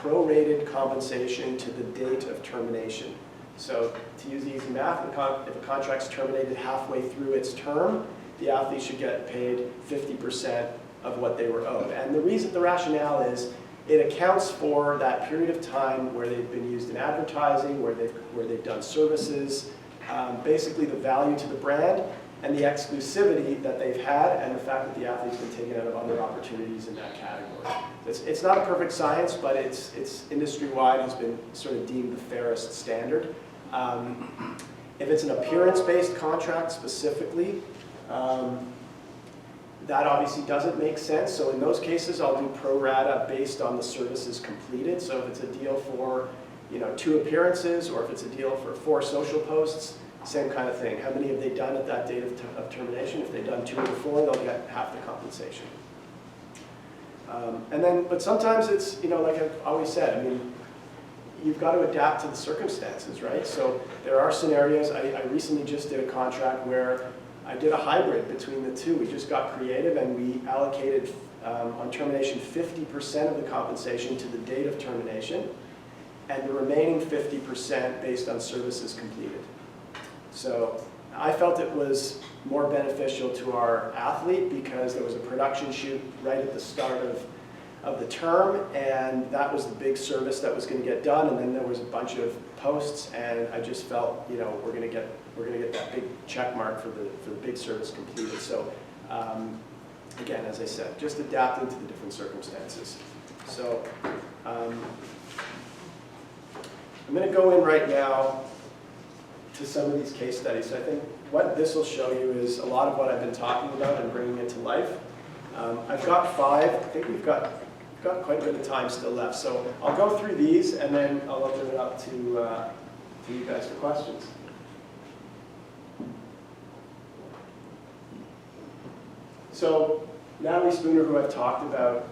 prorated compensation to the date of termination. So to use easy math, if a contract's terminated halfway through its term, the athlete should get paid 50% of what they were owed. And the rationale is, it accounts for that period of time where they've been used in advertising, where they've done services, basically the value to the brand and the exclusivity that they've had, and the fact that the athlete's been taken out of other opportunities in that category. It's not a perfect science, but it's industry-wide has been sort of deemed the fairest standard. If it's an appearance-based contract specifically, that obviously doesn't make sense. So in those cases, I'll do pro rata based on the services completed. So if it's a deal for 2 appearances, or if it's a deal for 4 social posts, same kind of thing. How many have they done at that date of termination? If they've done 2 or 4, they'll get half the compensation. But sometimes it's, like I've always said, I mean, you've got to adapt to the circumstances, right? So there are scenarios. I recently just did a contract where I did a hybrid between the two. We just got creative and we allocated on termination 50% of the compensation to the date of termination, and the remaining 50% based on services completed. So I felt it was more beneficial to our athlete because there was a production shoot right at the start of the term, and that was the big service that was going to get done, and then there was a bunch of posts, and I just felt, we're going to get that big check mark for the big service completed. So again, as I said, just adapting to the different circumstances. So I'm going to go in right now to some of these case studies. So I think what this will show you is a lot of what I've been talking about and bringing it to life. I've got 5. I think we've got quite a bit of time still left. So I'll go through these and then I'll open it up to you guys for questions. So Natalie Spooner, who I've talked about,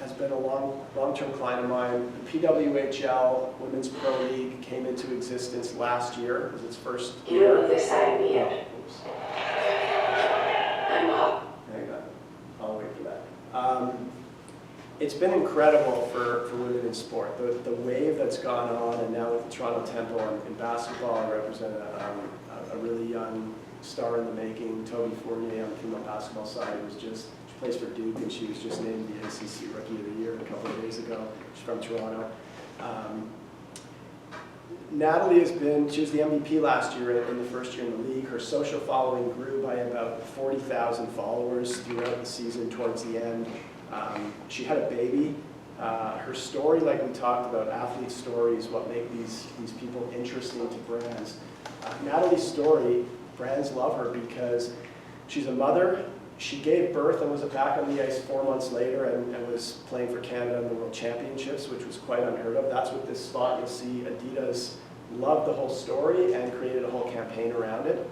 has been a long-term client of mine. The PWHL Women's Pro League came into existence last year. It was its first year. You don't know this side of me yet. I'm up. Hang on. I'll wait for that. It's been incredible for women in sport. The wave that's gone on, and now with the Toronto Temple in basketball, I represent a really young star in the making, Toby Fournier on the female basketball side, she plays for Duke, and she was just named the ACC Rookie of the Year a couple of days ago. She's from Toronto. Natalie she was the MVP last year in the first year in the league. Her social following grew by about 40,000 followers throughout the season towards the end. She had a baby. Her story, like we talked about, athlete stories, what make these people interesting to brands. Natalie's story, brands love her because she's a mother. She gave birth and was back on the ice 4 months later and was playing for Canada in the World Championships, which was quite unheard of. That's what this spot, you'll see Adidas loved the whole story and created a whole campaign around it.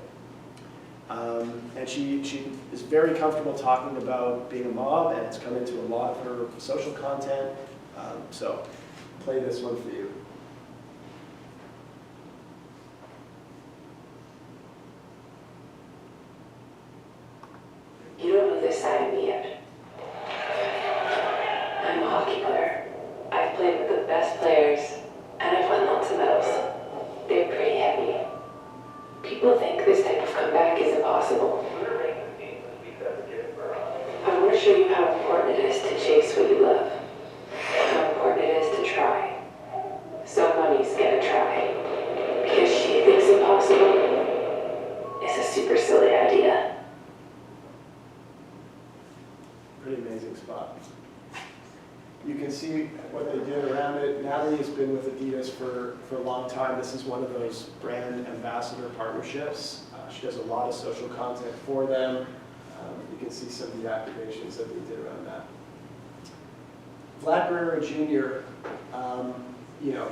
And she is very comfortable talking about being a mom, and it's come into a lot of her social content. So play this one for you. You don't know this side of me yet. I'm a hockey player. I've played with the best players, and I've won lots of medals. They're pretty heavy. People think this type of comeback is impossible. I want to show you how important it is to chase what you love. How important it is to try. Somebody's gonna try. Because she thinks impossible is a super silly idea. Pretty amazing spot. You can see what they did around it. Natalie has been with Adidas for a long time. This is one of those brand ambassador partnerships. She does a lot of social content for them. You can see some of the activations that they did around that. Vlad Guerrero Jr.,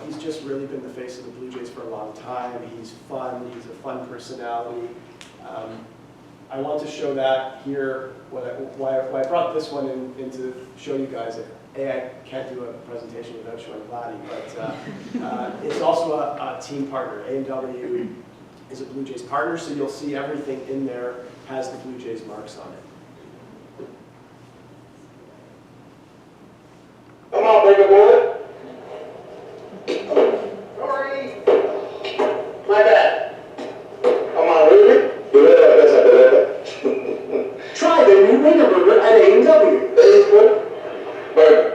he's just really been the face of the Blue Jays for a long time. He's fun. He's a fun personality. I want to show that here. Why I brought this one in to show you guys that I can't do a presentation without showing Vladdy, but it's also a team partner. A&W is a Blue Jays partner, so you'll see everything in there has the Blue Jays marks on it. Come on, big boy. Sorry. My bad. Come on, really? Try the new Wiener Burger at A&W. Burger.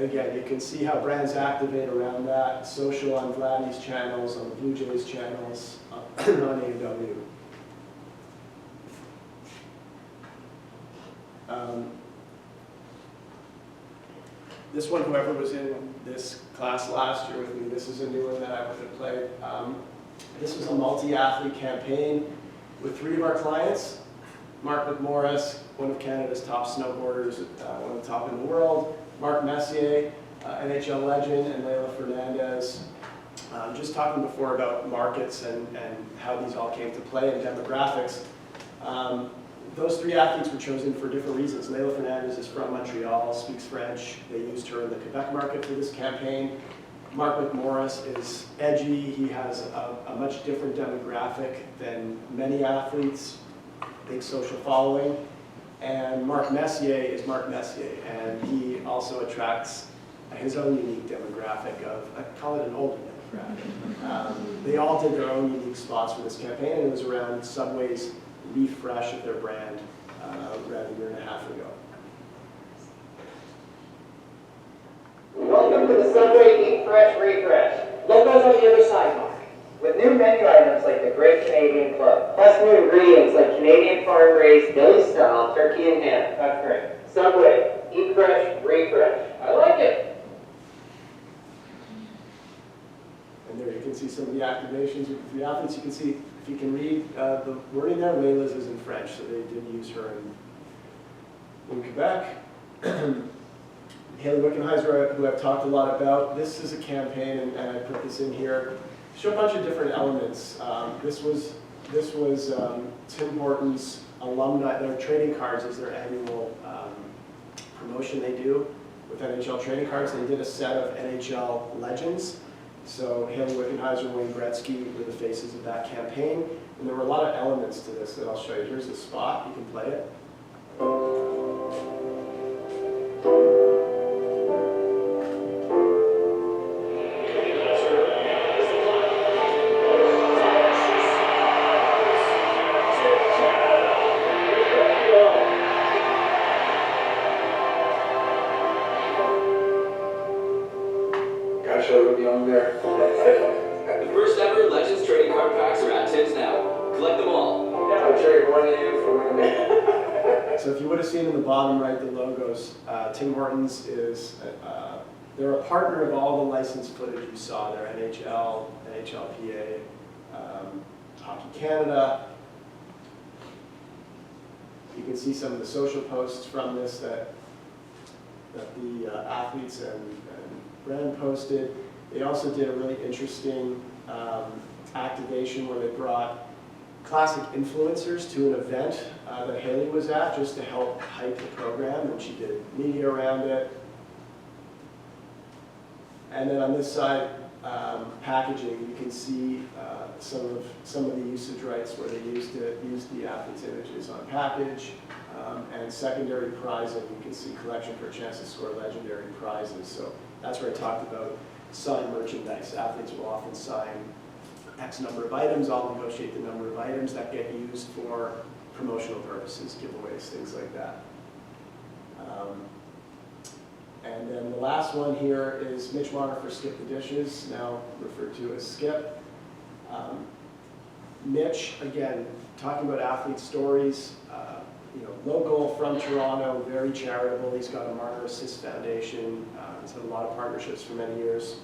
again, you can see how brands activate around that. Social on Vladdy's channels, on the Blue Jays channels, on A&W. This one, whoever was in this class last year with me, this is a new one that I would have played. This was a multi-athlete campaign with 3 of our clients. Mark McMorris, one of Canada's top snowboarders, one of the top in the world. Mark Messier, NHL legend, and Leila Fernandez. Just talking before about markets and how these all came to play and demographics. Those 3 athletes were chosen for different reasons. Leila Fernandez is from Montreal, speaks French. They used her in the Quebec market for this campaign. Mark McMorris is edgy. He has a much different demographic than many athletes, big social following. And Mark Messier is Mark Messier, and he also attracts his own unique demographic of, I call it an older demographic. They all did their own unique spots for this campaign, and it was around Subway's refresh of their brand around a year and a half ago. Welcome to the Subway Eat Fresh Refresh. Logos on the other side, Mark. With new menu items like the Great Canadian Club, plus new ingredients like Canadian farm-raised Philly style turkey and ham. That's great. Subway Eat Fresh Refresh. I like it. And there you can see some of the activations with the athletes. You can see, if you can read the wording there, Leila's is in French, so they did use her in Quebec. Haley Wickenheiser, who I've talked a lot about, this is a campaign, and I put this in here. Show a bunch of different elements. This was Tim Hortons alumni. Their trading cards is their annual promotion they do with NHL trading cards. They did a set of NHL legends. So Haley Wickenheiser, Wayne Gretzky were the faces of that campaign. And there were a lot of elements to this that I'll show you. Here's the spot. You can play it. The first ever Legends trading card packs are at Tim's now. Collect them all. I'll trade one of you for one of me. So if you would have seen in the bottom right the logos, Tim Hortons is, they're a partner of all the licensed footage you saw there, NHL, NHLPA, Hockey Canada. You can see some of the social posts from this that the athletes and brand posted. They also did a really interesting activation where they brought classic influencers to an event that Haley was at just to help hype the program, and she did media around it. And then on this side, packaging, you can see some of the usage rights where they used the athletes' images on package, and secondary prizing. You can see collection for a chance to score legendary prizes. So that's where I talked about signed merchandise. Athletes will often sign X number of items. I'll negotiate the number of items that get used for promotional purposes, giveaways, things like that. And then the last one here is Mitch Marner for Skip the Dishes, now referred to as Skip. Mitch, again, talking about athlete stories, local from Toronto, very charitable. He's got a Marner Assist Foundation. He's had a lot of partnerships for many years.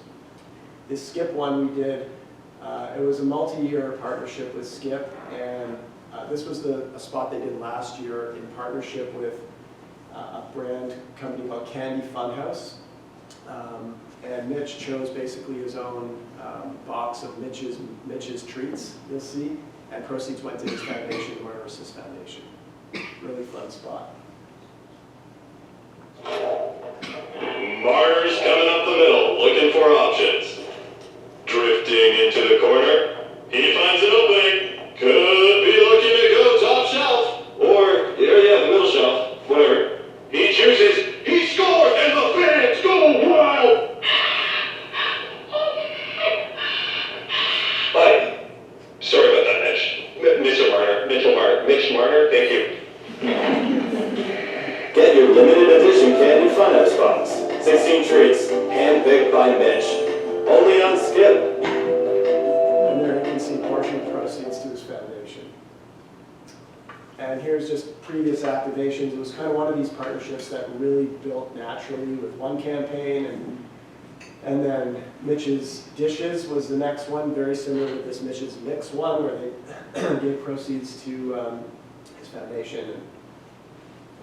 This Skip one we did, it was a multi-year partnership with Skip, and this was a spot they did last year in partnership with a brand company called Candy Funhouse. And Mitch chose basically his own box of Mitch's treats, you'll see, and proceeds went to his foundation, the Marner Assist Foundation. Really fun spot. Marner's coming up the middle, looking for options. Drifting into the corner, he finds an opening. Could be looking to go top shelf, or, the middle shelf, whatever. He chooses, he scores, and the fans go wild! Hi. Sorry about that, Mitch Marner, thank you. Get your limited edition Candy Funhouse box. 16 treats, handpicked by Mitch. Only on Skip. And there you can see portion of proceeds to his foundation. And here's just previous activations. It was kind of one of these partnerships that really built naturally with one campaign, and then Mitch's Dishes was the next one, very similar to this Mitch's Mix one, where they gave proceeds to his foundation,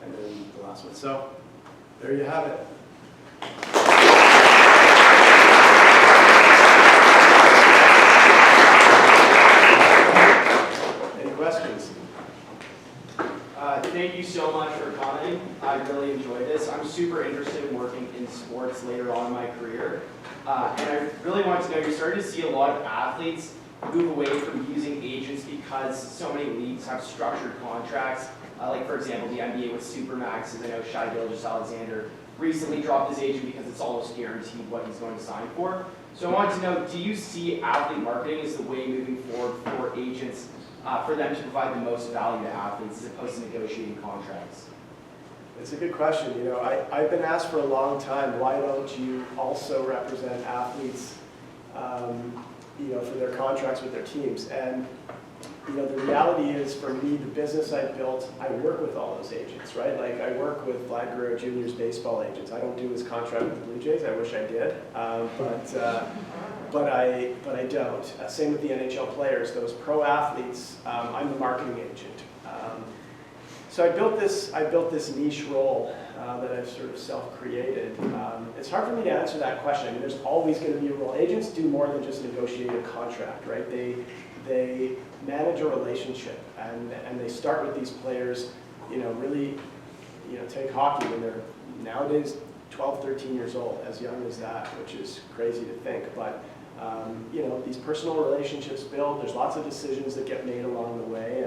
and then the last one. So there you have it. Any questions? Thank you so much for coming. I really enjoyed this. I'm super interested in working in sports later on in my career. And I really wanted to know, you're starting to see a lot of athletes move away from using agents because so many leagues have structured contracts. Like, for example, the NBA with Supermaxes. I know Shai Gilgeous-Alexander recently dropped his agent because it's almost guaranteed what he's going to sign for. So I wanted to know, do you see athlete marketing as the way moving forward for agents, for them to provide the most value to athletes as opposed to negotiating contracts? It's a good question. You know, I've been asked for a long time, why don't you also represent athletes, you know, for their contracts with their teams? And, you know, the reality is, for me, the business I built, I work with all those agents, right? Like, I work with Vlad Guerrero Jr.'s baseball agents. I don't do his contract with the Blue Jays. I wish I did, but I don't. Same with the NHL players. Those pro athletes, I'm the marketing agent. So I built this niche role that I've sort of self-created. It's hard for me to answer that question. I mean, there's always going to be a role. Agents do more than just negotiate a contract, right? They manage a relationship, and they start with these players, you know, really, you know, take hockey when they're nowadays 12, 13 years old, as young as that, which is crazy to think. But you know, these personal relationships build. There's lots of decisions that get made along the way,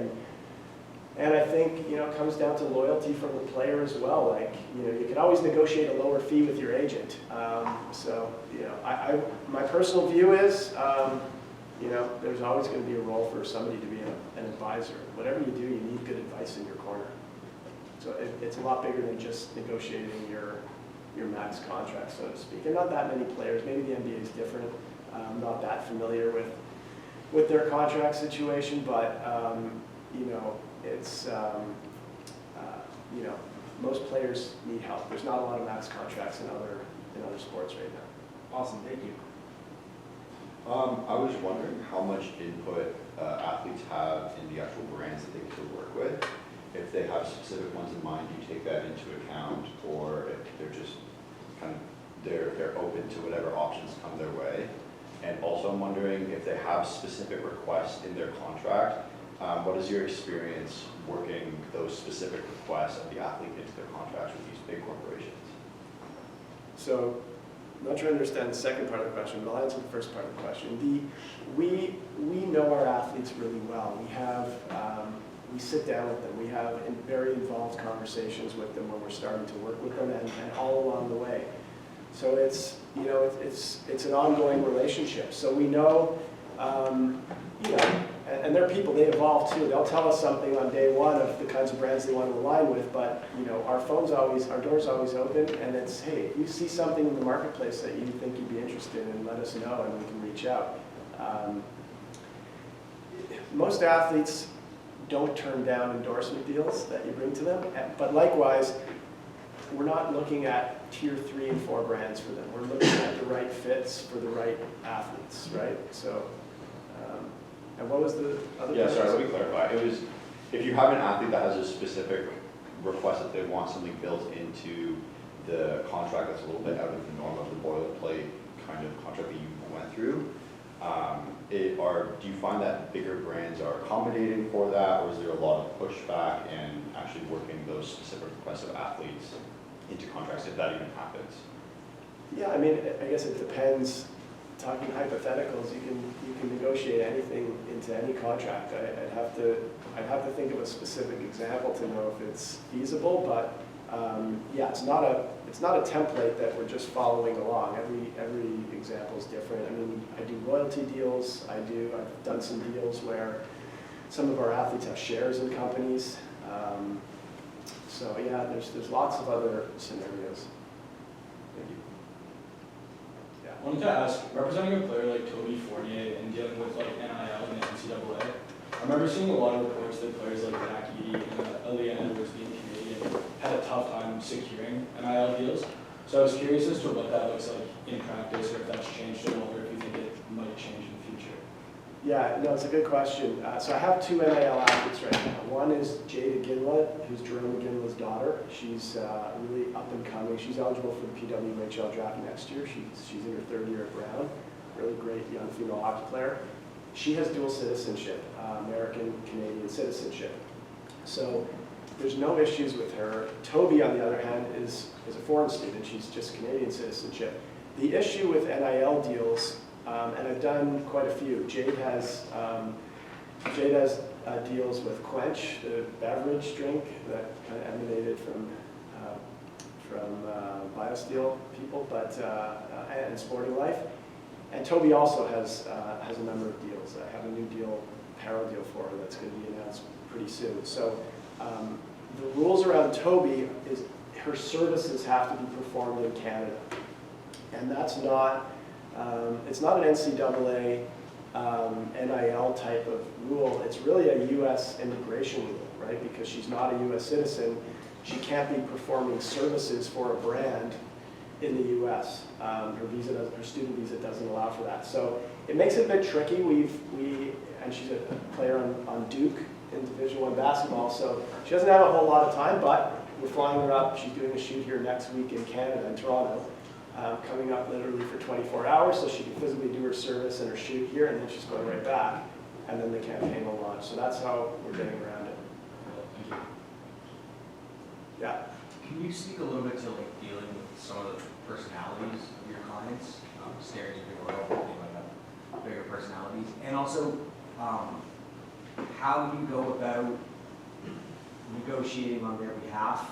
and I think, you know, it comes down to loyalty from the player as well. Like, you know, you can always negotiate a lower fee with your agent. So, you know, my personal view is, you know, there's always going to be a role for somebody to be an advisor. Whatever you do, you need good advice in your corner. So it's a lot bigger than just negotiating your max contract, so to speak. And not that many players. Maybe the NBA is different. I'm not that familiar with their contract situation, but you know, it's you know, most players need help. There's not a lot of max contracts in other sports right now. Awesome, thank you. I was wondering how much input athletes have in the actual brands that they get to work with. If they have specific ones in mind, do you take that into account, or if they're just kind of they're open to whatever options come their way? And also, I'm wondering if they have specific requests in their contract. What is your experience working those specific requests of the athlete into their contracts with these big corporations? So, I'm not sure I understand the second part of the question, but I'll answer the first part of the question. We know our athletes really well. We sit down with them. We have very involved conversations with them when we're starting to work with them, and all along the way. So it's, you know, it's an ongoing relationship. So we know, you know, and they're people, they evolve too. They'll tell us something on day one of the kinds of brands they want to align with, but, you know, our door's always open, and it's, hey, if you see something in the marketplace that you think you'd be interested in, let us know and we can reach out. Most athletes don't turn down endorsement deals that you bring to them, but likewise, we're not looking at tier 3 and 4 brands for them. We're looking at the right fits for the right athletes, right? So, and what was the other? Yeah, sorry, let me clarify. It was, if you have an athlete that has a specific request that they want something built into the contract that's a little bit out of the norm of the boilerplate kind of contract that you went through, do you find that bigger brands are accommodating for that, or is there a lot of pushback and actually working those specific requests of athletes into contracts, if that even happens? Yeah, I mean, I guess it depends. Talking hypotheticals, you can negotiate anything into any contract. I'd have to think of a specific example to know if it's feasible, but yeah, it's not a template that we're just following along. Every example is different. I mean, I do royalty deals. I've done some deals where some of our athletes have shares in companies. So yeah, there's lots of other scenarios. Thank you. Yeah. I wanted to ask, representing a player like Toby Fournier and dealing with like NIL and the NCAA, I remember seeing a lot of reports that players like Zach Edey and Aaliyah Edwards, being Canadian, had a tough time securing NIL deals. So I was curious as to what that looks like in practice, or if that's changed at all, or if you think it might change in the future. Yeah, no, it's a good question. So I have two NIL athletes right now. One is Jada Ginla, who's Jerome Ginla's daughter. She's really up and coming. She's eligible for the PWHL draft next year. She's in her third year at Brown. Really great young female hockey player. She has dual citizenship, American, Canadian citizenship. So there's no issues with her. Toby, on the other hand, is a foreign student. She's just Canadian citizenship. The issue with NIL deals, and I've done quite a few. Jade has deals with Quench, the beverage drink that kind of emanated from BioSteel people, and Sporting Life. And Toby also has a number of deals. I have a new deal, apparel deal for her that's going to be announced pretty soon. So the rules around Toby is her services have to be performed in Canada, and that's not. It's not an NCAA NIL type of rule. It's really a U.S. immigration rule, right? Because she's not a U.S. citizen, she can't be performing services for a brand in the U.S. Her student visa doesn't allow for that. So it makes it a bit tricky. And she's a player on Duke in Division I basketball, so she doesn't have a whole lot of time, but we're flying her up. She's doing a shoot here next week in Canada, in Toronto. Coming up literally for 24 hours, so she can physically do her service and her shoot here, and then she's going right back, and then the campaign will launch. So that's how we're getting around it. Thank you. Yeah. Can you speak a little bit to like dealing with some of the personalities of your clients, stereotypical, like bigger personalities, and also how you go about negotiating on their behalf?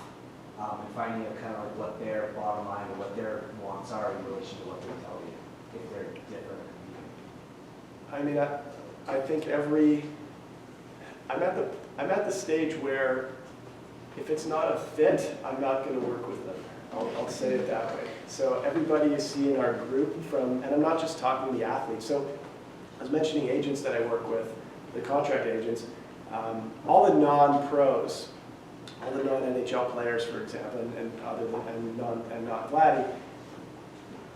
And finding out kind of like what their bottom line or what their wants are in relation to what they tell you, if they're different. I mean, I think I'm at the stage where if it's not a fit, I'm not going to work with them. I'll say it that way. So everybody you see in our group and I'm not just talking the athletes. So I was mentioning agents that I work with, the contract agents, all the non-pros, all the non-NHL players, for example, and not Vladdy,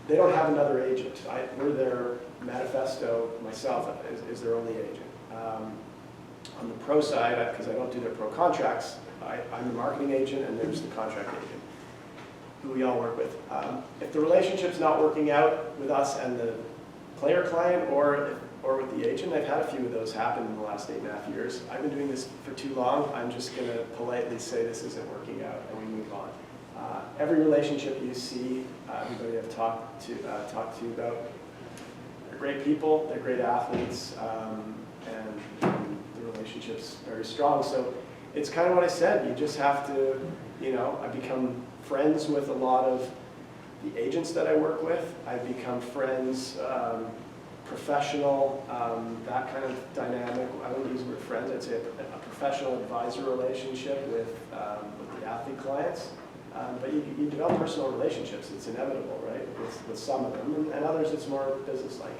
they don't have another agent. We're their Manifesto, myself, is their only agent. On the pro side, because I don't do their pro contracts, I'm the marketing agent and there's the contract agent, who we all work with. If the relationship's not working out with us and the player client or with the agent, I've had a few of those happen in the last 8.5 years. I've been doing this for too long. I'm just going to politely say this isn't working out and we move on. Every relationship you see, everybody I've talked to about, they're great people, they're great athletes, and the relationship's very strong. So it's kind of what I said. You just have to, I become friends with a lot of the agents that I work with. I become friends, professional, that kind of dynamic. I don't use the word friends, I'd say a professional advisor relationship with the athlete clients. But you develop personal relationships, it's inevitable, right, with some of them, and others it's more business-like.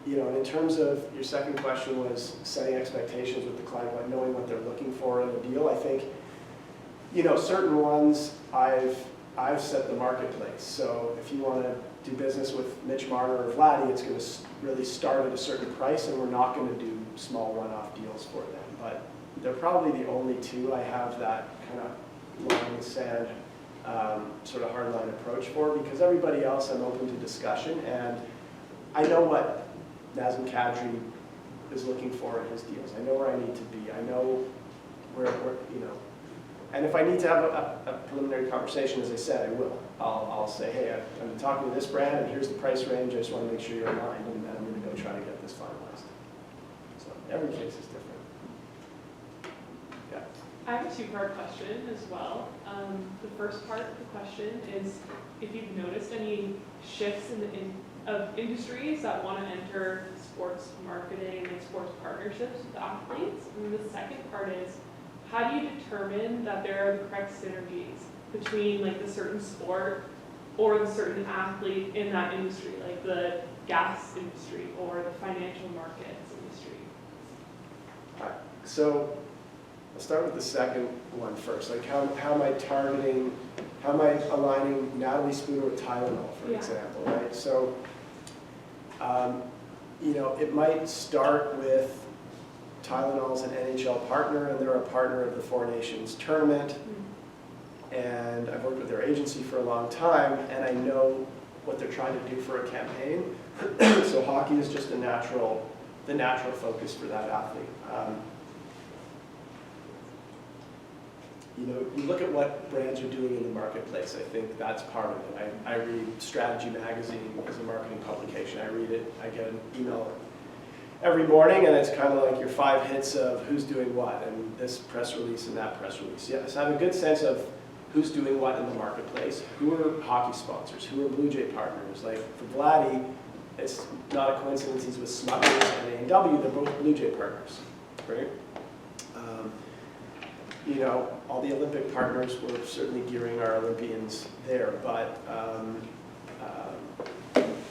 And in terms of your second question was setting expectations with the client, like knowing what they're looking for in a deal, I think, certain ones I've set the marketplace. So if you want to do business with Mitch Marner or Vladdy, it's going to really start at a certain price, and we're not going to do small one-off deals for them. But they're probably the only two I have that kind of line in the sand, sort of hardline approach for, because everybody else I'm open to discussion, and I know what Nazem Kadri is looking for in his deals. I know where I need to be. I know where and if I need to have a preliminary conversation, as I said, I will. I'll say, hey, I've been talking to this brand, and here's the price range. I just want to make sure you're in line, and then I'm going to go try to get this finalized. So every case is different. Yeah. I have a two-part question as well. The first part of the question is if you've noticed any shifts of industries that want to enter sports marketing and sports partnerships with athletes. And the second part is, how do you determine that there are the correct synergies between like the certain sport or the certain athlete in that industry, like the gas industry or the financial markets industry? So I'll start with the second one first. Like how am I targeting, how am I aligning Natalie Spooner with Tylenol, for Yeah. example, right? So, you know, it might start with Tylenol's an NHL partner, and they're a partner of the Four Nations tournament. And I've worked with their agency for a long time, and I know what they're trying to do for a campaign. So hockey is just the natural focus for that athlete. You know, you look at what brands are doing in the marketplace. I think that's part of it. I read Strategy Magazine as a marketing publication. I read it. I get an email every morning, and it's kind of like your 5 hits of who's doing what, and this press release and that press release. Yes, I have a good sense of who's doing what in the marketplace, who are hockey sponsors, who are Blue Jay partners. Like for Vladdy, it's not a coincidence he's with Smuckers and A&W, they're both Blue Jay partners, right? You know, all the Olympic partners, we're certainly gearing our Olympians there, but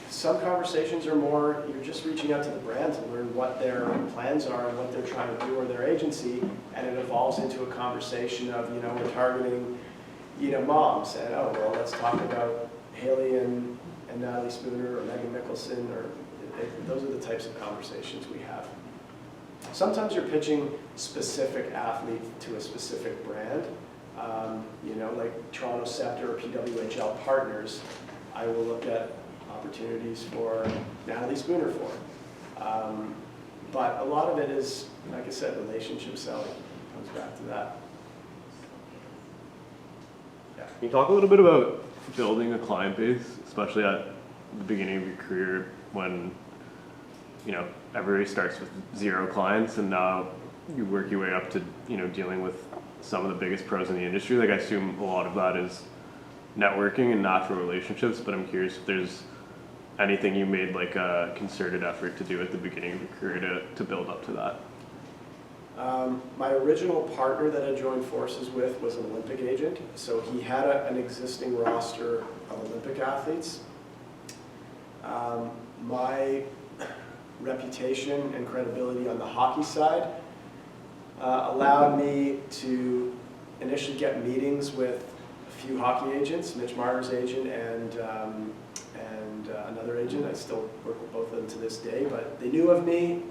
some conversations are more, you're just reaching out to the brand to learn what their plans are and what they're trying to do, or their agency, and it evolves into a conversation of, you know, we're targeting, you know, moms, and oh, well, let's talk about Haley and Natalie Spooner or Megan Mickelson, or those are the types of conversations we have. Sometimes you're pitching specific athlete to a specific brand. You know, like Toronto Scepter or PWHL partners, I will look at opportunities for Natalie Spooner for. But a lot of it is, like I said, relationship selling. It comes back to that. Yeah. Can you talk a little bit about building a client base, especially at the beginning of your career when, you know, everybody starts with 0 clients and now you work your way up to, you know, dealing with some of the biggest pros in the industry? Like I assume a lot of that is networking and natural relationships, but I'm curious if there's anything you made like a concerted effort to do at the beginning of your career to build up to that. My original partner that I joined forces with was an Olympic agent, so he had an existing roster of Olympic athletes. My reputation and credibility on the hockey side allowed me to initially get meetings with a few hockey agents, Mitch Marner's agent and another agent. I still work with both of them to this day, but they knew of me.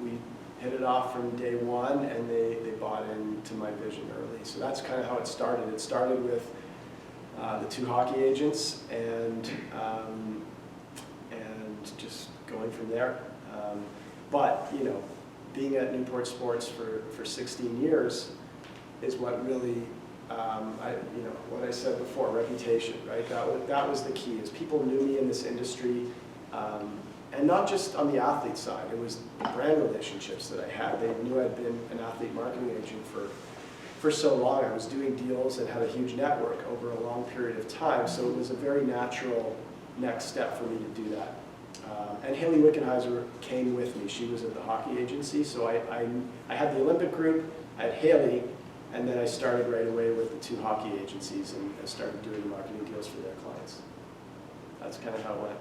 We hit it off from day one, and they bought into my vision early. So that's kind of how it started. It started with the 2 hockey agents and just going from there. But, you know, being at Newport Sports for 16 years is what really, you know, what I said before, reputation, right? That was the key, is people knew me in this industry, and not just on the athlete side. It was the brand relationships that I had. They knew I'd been an athlete marketing agent for so long. I was doing deals and had a huge network over a long period of time, so it was a very natural next step for me to do that. And Haley Wickenheiser came with me. She was at the hockey agency, so I had the Olympic group, I had Haley, and then I started right away with the 2 hockey agencies and started doing marketing deals for their clients. That's kind of how it went.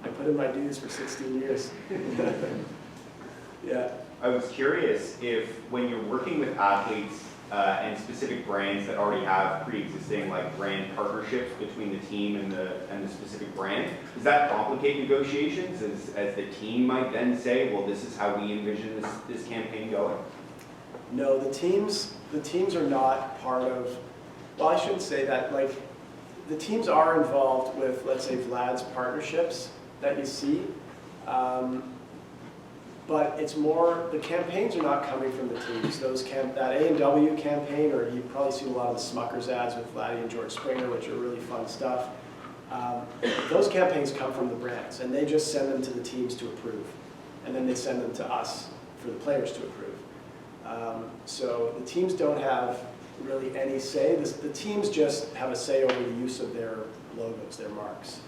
I put in my dues for 16 years. Yeah. I was curious if when you're working with athletes and specific brands that already have pre-existing like brand partnerships between the team and the specific brand, does that complicate negotiations as the team might then say, well, this is how we envision this campaign going? No, the teams are not part of, well, I shouldn't say that, like, the teams are involved with, let's say, Vlad's partnerships that you see, but it's more, the campaigns are not coming from the teams. That A&W campaign, or you probably see a lot of the Smuckers ads with Vladdy and George Springer, which are really fun stuff. Those campaigns come from the brands, and they just send them to the teams to approve, and then they send them to us for the players to approve. So the teams don't have really any say. The teams just have a say over the use of their logos, their marks,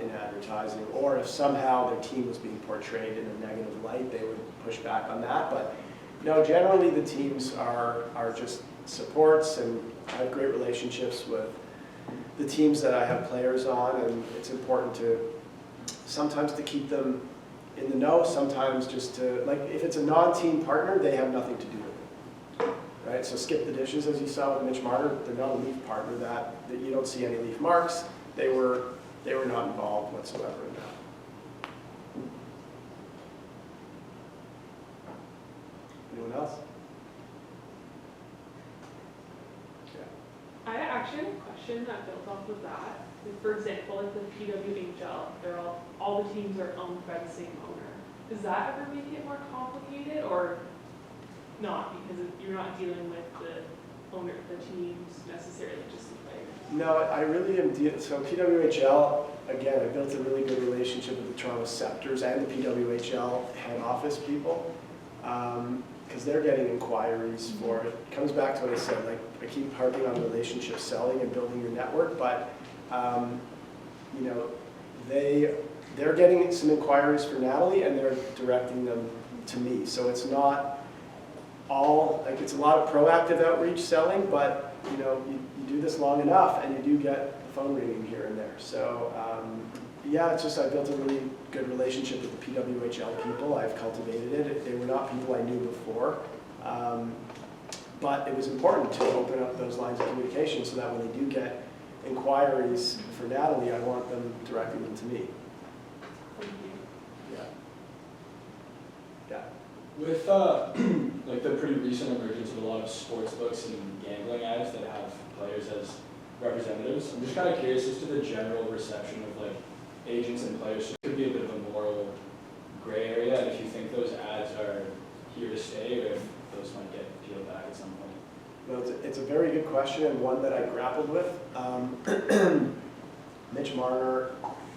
in advertising, or if somehow their team was being portrayed in a negative light, they would push back on that. But No, generally the teams are just supports, and I have great relationships with the teams that I have players on, and it's important to sometimes to keep them in the know, sometimes just to, like, if it's a non-team partner, they have nothing to do with it, right? So Skip the Dishes, as you saw with Mitch Marner, they're not a Leaf partner, that you don't see any Leaf marks. They were not involved whatsoever in that. Anyone else? I actually have a question that builds off of that. Like, for example, like the PWHL, they're all the teams are owned by the same owner. Does that ever make it more complicated, or not? Because you're not dealing with the owner of the teams necessarily, just the players. No, I really am. So PWHL, again, I built a really good relationship with the Toronto Scepters and the PWHL head office people. Because they're getting inquiries for it. It comes back to what I said, like I keep harping on relationship selling and building your network, but you know, they're getting some inquiries for Natalie and they're directing them to me. So it's not all, like it's a lot of proactive outreach selling, but you know, you do this long enough and you do get the phone ringing here and there. So yeah, it's just I built a really good relationship with the PWHL people. I've cultivated it. They were not people I knew before. But it was important to open up those lines of communication so that when they do get inquiries for Natalie, I want them directing them to me. Yeah. Yeah. With like the pretty recent emergence of a lot of sports books and gambling ads that have players as representatives, I'm just kind of curious as to the general reception of like agents and players. So it could be a bit of a moral gray area, and if you think those ads are here to stay, or if those might get peeled back at some point. Well, it's a very good question, and one that I grappled with. Mitch Marner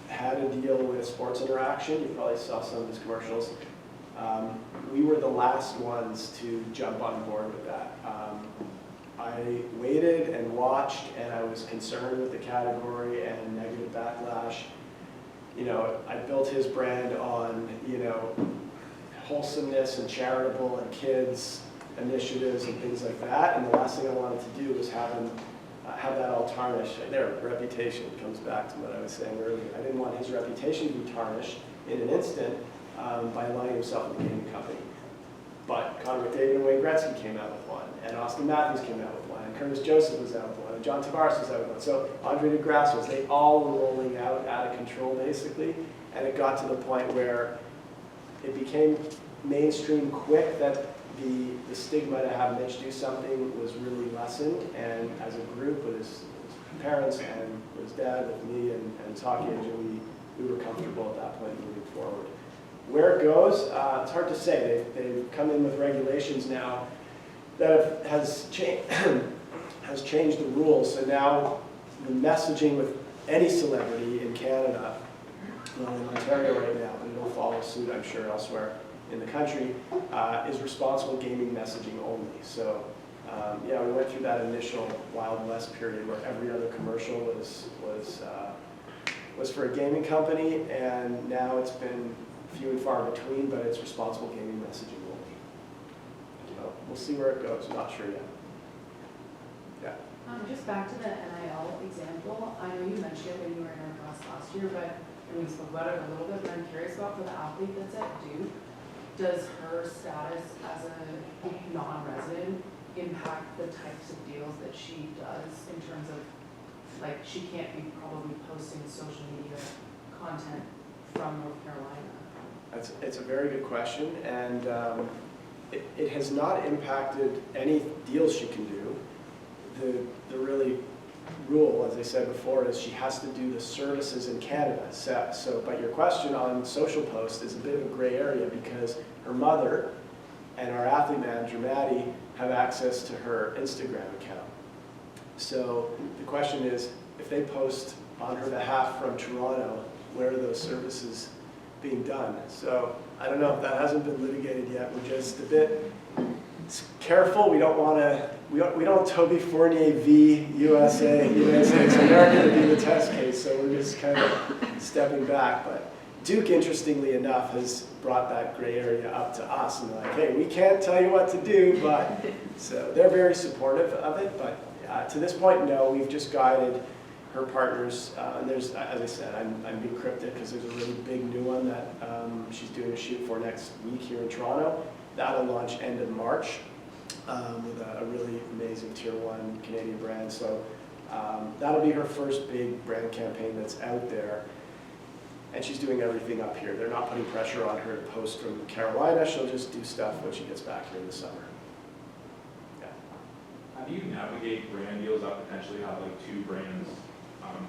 had a deal with Sports Interaction. You probably saw some of his commercials. We were the last ones to jump on board with that. I waited and watched, and I was concerned with the category and negative backlash. You know, I built his brand on, you know, wholesomeness and charitable and kids initiatives and things like that. And the last thing I wanted to do was have him have that all tarnished. Their reputation comes back to what I was saying earlier. I didn't want his reputation to be tarnished in an instant by aligning himself with the gaming company. But Connor McDavid and Wayne Gretzky came out with one, and Austin Matthews came out with one, and Curtis Joseph was out with one, and John Tavares was out with one. So Andre DeGrasse was, they all were rolling out of control basically, and it got to the point where it became mainstream quick that the stigma to have Mitch do something was really lessened, and as a group with his parents and with his dad, with me and his hockey agent, we were comfortable at that point moving forward. Where it goes, it's hard to say. They've come in with regulations now that has changed the rules. So now the messaging with any celebrity in Canada, well, in Ontario right now, but it'll follow suit, I'm sure, elsewhere in the country, is responsible gaming messaging only. So yeah, we went through that initial Wild West period where every other commercial was for a gaming company, and now it's been few and far between, but it's responsible gaming messaging only. So we'll see where it goes. I'm not sure yet. Yeah. Just back to the NIL example. I know you mentioned it when you were in our class last year, but and we spoke about it a little bit. But I'm curious about for the athlete that's at Duke. Does her status as a non-resident impact the types of deals that she does in terms of, like, she can't be probably posting social media content from North Carolina? It's a very good question, and it has not impacted any deals she can do. The really rule, as I said before, is she has to do the services in Canada. So, but your question on social post is a bit of a gray area because her mother and our athlete manager, Maddie, have access to her Instagram account. So the question is, if they post on her behalf from Toronto, where are those services being done? So I don't know if that hasn't been litigated yet. We're just a bit careful. We don't want to. We don't want Toby Fournier v. USA, United States of America to be the test case. So we're just kind of stepping back. But Duke, interestingly enough, has brought that gray area up to us, and they're like, hey, we can't tell you what to do, but, so they're very supportive of it, but to this point, no, we've just guided her partners, and there's, as I said, I'm being cryptic because there's a really big new one that she's doing a shoot for next week here in Toronto. That'll launch end of March with a really amazing tier 1 Canadian brand, so that'll be her first big brand campaign that's out there. And she's doing everything up here. They're not putting pressure on her to post from Carolina. She'll just do stuff when she gets back here in the summer. Yeah. How do you navigate brand deals that potentially have like two brands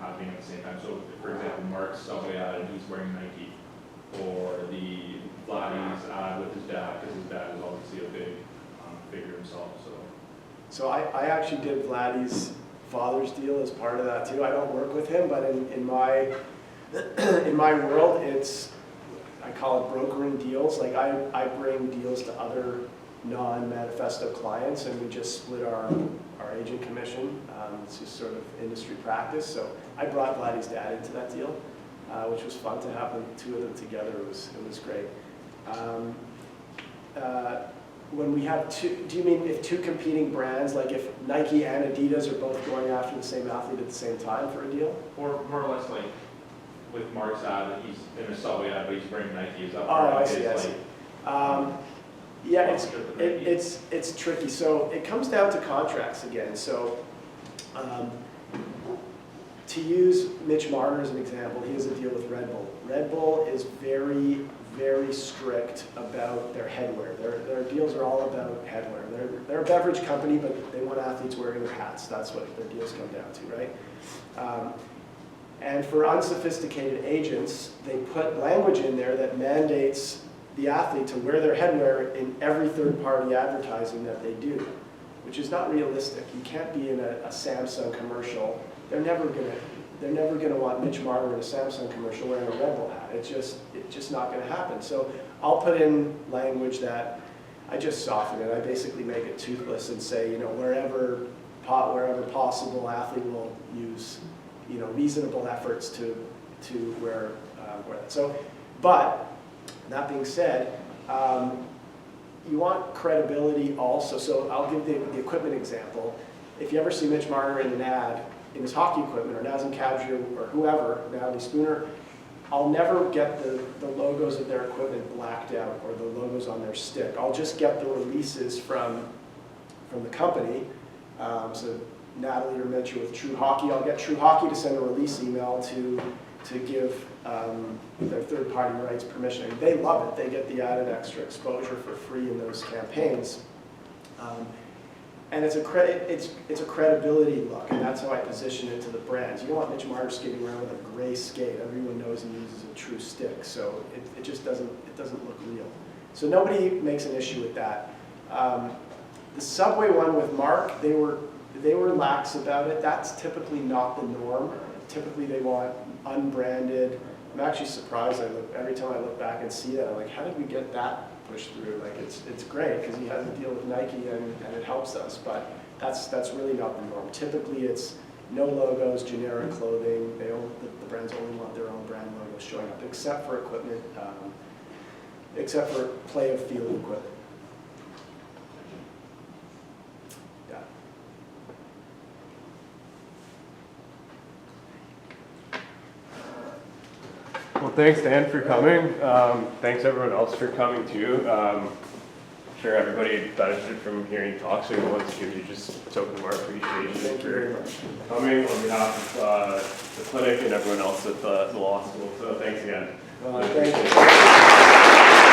happening at the same time? So, for example, Mark's Subway ad and he's wearing Nike, or the Vladdy's ad with his dad, because his dad is obviously a big figure himself. So I actually did Vladdy's father's deal as part of that too. I don't work with him, but in my world, I call it brokering deals. Like I bring deals to other non-Manifesto clients, and we just split our agent commission. It's just sort of industry practice. So I brought Vladdy's dad into that deal, which was fun to have the two of them together. It was great. When we have two, do you mean if two competing brands, like if Nike and Adidas are both going after the same athlete at the same time for a deal? Or more or less like with Mark's ad, he's in a Subway ad, but he's wearing Nike. Is that Oh, part I of see, his, I see. Yeah, it's tricky. So it comes down to contracts again. So to use Mitch Marner as an example, he has a deal with Red Bull. Red Bull is very, very strict about their headwear. Their deals are all about headwear. They're a beverage company, but they want athletes wearing their hats. That's what their deals come down to, right? And for unsophisticated agents, they put language in there that mandates the athlete to wear their headwear in every third-party advertising that they do, which is not realistic. You can't be in a Samsung commercial. They're never gonna want Mitch Marner in a Samsung commercial wearing a Red Bull hat. It's just not gonna happen. So I'll put in language that I just soften it. I basically make it toothless and say, you know, wherever possible, athlete will use, you know, reasonable efforts to wear that. So, but that being said, you want credibility also. So I'll give the equipment example. If you ever see Mitch Marner in an ad in his hockey equipment, or Nazem Kadri or whoever, Natalie Spooner, I'll never get the logos of their equipment blacked out or the logos on their stick. I'll just get the releases from the company. So Natalie or Mitch with True Hockey, I'll get True Hockey to send a release email to give their third-party rights permission. They love it. They get the added extra exposure for free in those campaigns. And it's a credibility look, and that's how I position it to the brands. You don't want Mitch Marner skating around with a gray skate. Everyone knows he uses a true stick, so it just doesn't look real. So nobody makes an issue with that. The Subway one with Mark, they were lax about it. That's typically not the norm. Typically they want unbranded. I'm actually surprised. Every time I look back and see that, I'm like, how did we get that pushed through? Like it's great because he has a deal with Nike and it helps us, but that's really not the norm. Typically it's no logos, generic clothing. The brands only want their own brand logos showing up, except for equipment, except for play of field equipment. Yeah. Well, thanks, Dan, for coming. Thanks, everyone else, for coming, too. I'm sure everybody benefited from hearing you talk, so we want to give you just token more appreciation for coming on behalf of the clinic and everyone else at the law school. So thanks again. Thank you.